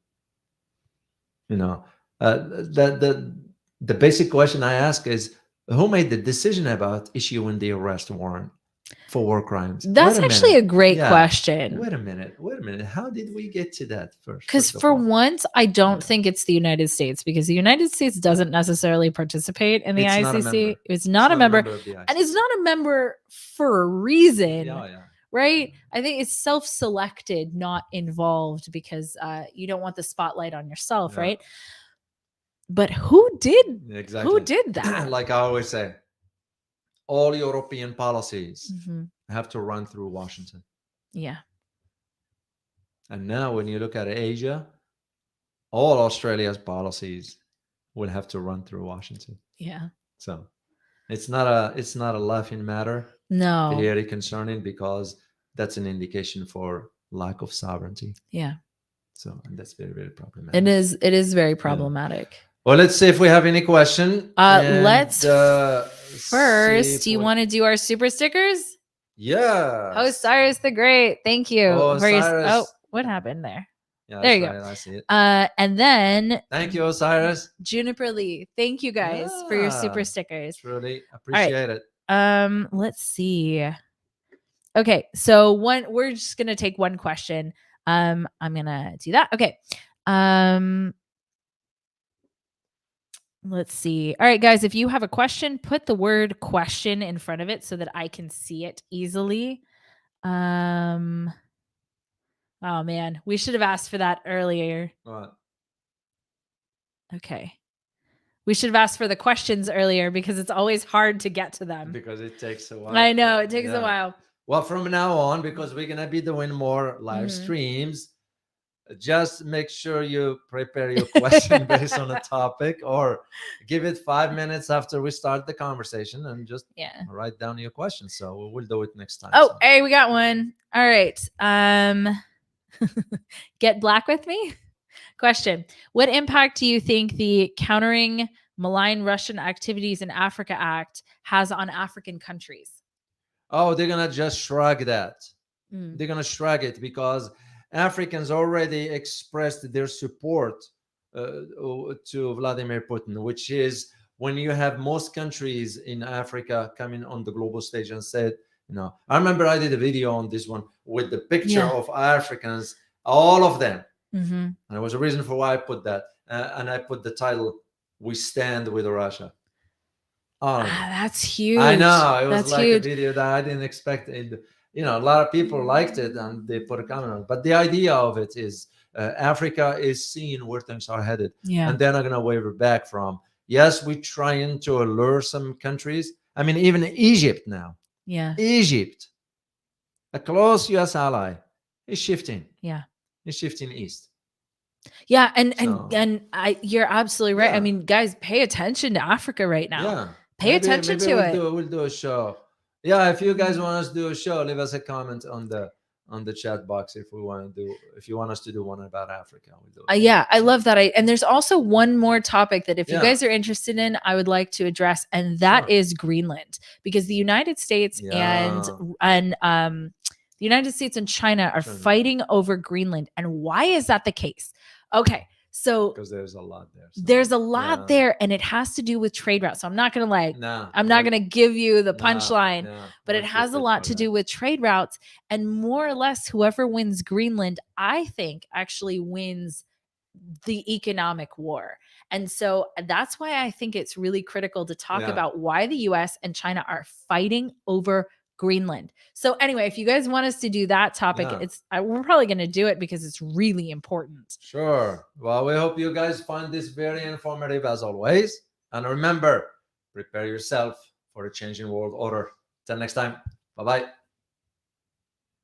S1: the basic question I ask is, who made the decision about issuing the arrest warrant for war crimes?
S2: That's
S1: Wait a
S2: actually a
S1: minute.
S2: great
S1: Yeah.
S2: question.
S1: Wait a minute. How did we get to that first?
S2: Because
S1: first of
S2: for
S1: all?
S2: once, I don't
S1: Yeah.
S2: think it's the United States, because the United States doesn't necessarily participate in the
S1: It's not a
S2: ICC.
S1: member.
S2: It's not a member.
S1: of the ICC.
S2: And it's not a member for a reason.
S1: Yeah.
S2: Right? I think it's self-selected, not involved, because you don't want the spotlight on yourself,
S1: Yeah.
S2: right? But who did
S1: Exactly.
S2: that?
S1: Like I always say, all European policies
S2: Mhm.
S1: have to run through Washington.
S2: Yeah.
S1: And now when you look at Asia, all Australia's policies will have to run through Washington.
S2: Yeah.
S1: So it's not a laughing matter.
S2: No.
S1: Very concerning, because that's an indication for lack of sovereignty.
S2: Yeah.
S1: So, and that's very, very problematic.
S2: It is very problematic.
S1: Well, let's see if we have any question.
S2: Let's
S1: see
S2: first,
S1: if
S2: do you
S1: we-
S2: want to do our super stickers?
S1: Yeah.
S2: Osiris the Great. Thank you.
S1: Osiris.
S2: Oh, what happened there?
S1: Yeah,
S2: There you
S1: right,
S2: go.
S1: I see it.
S2: And then
S1: Thank you, Osiris.
S2: Juniper Lee. Thank you guys for your super
S1: Yeah.
S2: stickers.
S1: Truly appreciate it.
S2: Let's see. Okay, so we're just gonna take one question. I'm gonna do that. Okay. Let's see. All right, guys, if you have a question, put the word question in front of it so that I can see it easily. Oh man, we should have asked for that earlier.
S1: What?
S2: Okay. We should have asked for the questions earlier, because it's always hard to get to them.
S1: Because it takes a while.
S2: I know, it takes
S1: Yeah.
S2: a while.
S1: Well, from now on, because we're gonna be doing more live
S2: Mhm.
S1: streams, just make sure you prepare your question based on a topic, or give it 5 minutes after we start the conversation and just write down your question. So we'll do it next time.
S2: Oh,
S1: So.
S2: hey, we got one. All right. Get black with me? Question. What impact do you think the Countering Malign Russian Activities in Africa Act has on African countries?
S1: Oh, they're gonna just shrug that.
S2: Mm.
S1: They're gonna shrug it, because Africans already expressed their support to Vladimir Putin, which is when you have most countries in Africa coming on the global stage and said, I remember I did a video on this one with the picture of Africans, all of them.
S2: Mm-hmm.
S1: And there was a reason for why I put that. And I put the title, "We Stand with Russia."
S2: That's huge.
S1: I know. It was
S2: huge.
S1: a video that I didn't expect. A lot of people liked it and they put a comment on it. But the idea of it is Africa is seeing where things are headed.
S2: Yeah.
S1: And they're not going to waver back from, yes, we're trying to allure some countries. I mean, even Egypt now.
S2: Yeah.
S1: Egypt, a close U.S. ally, is shifting.
S2: Yeah.
S1: It's shifting east.
S2: Yeah, and you're absolutely right.
S1: Yeah.
S2: I mean, guys, pay attention to Africa right now.
S1: Yeah.
S2: Pay attention to it.
S1: We'll do a show. Yeah, if you guys want us to do a show, leave us a comment on the on the chat box if you want us to do one about Africa. We'll do it.
S2: Yeah, I love that. And there's also one more topic that if you
S1: Yeah.
S2: guys are interested in, I would like to address, and that
S1: Sure.
S2: is Greenland, because the United States and the United States and China are
S1: China.
S2: fighting over Greenland. And why is that the case? Okay, so
S1: Because there's a lot there. So,
S2: there's a lot
S1: yeah.
S2: there, and it has to do with trade routes. So I'm not gonna
S1: Nah,
S2: I'm not
S1: we're-
S2: gonna give you the
S1: nah,
S2: punchline,
S1: nah,
S2: but
S1: we'll
S2: it has
S1: keep
S2: a
S1: it
S2: lot
S1: for
S2: to
S1: that.
S2: do with trade routes. And more or less, whoever wins Greenland, I think, actually wins the economic war. And so that's why I think it's really critical to talk
S1: Yeah.
S2: about why the US and China are fighting over Greenland. So anyway, if you guys want us to do that topic,
S1: Yeah.
S2: we're probably going to do it because it's really important.
S1: Sure. Well, we hope you guys find this very informative as always. And remember, prepare yourself for a changing world order. Till next time. Bye-bye.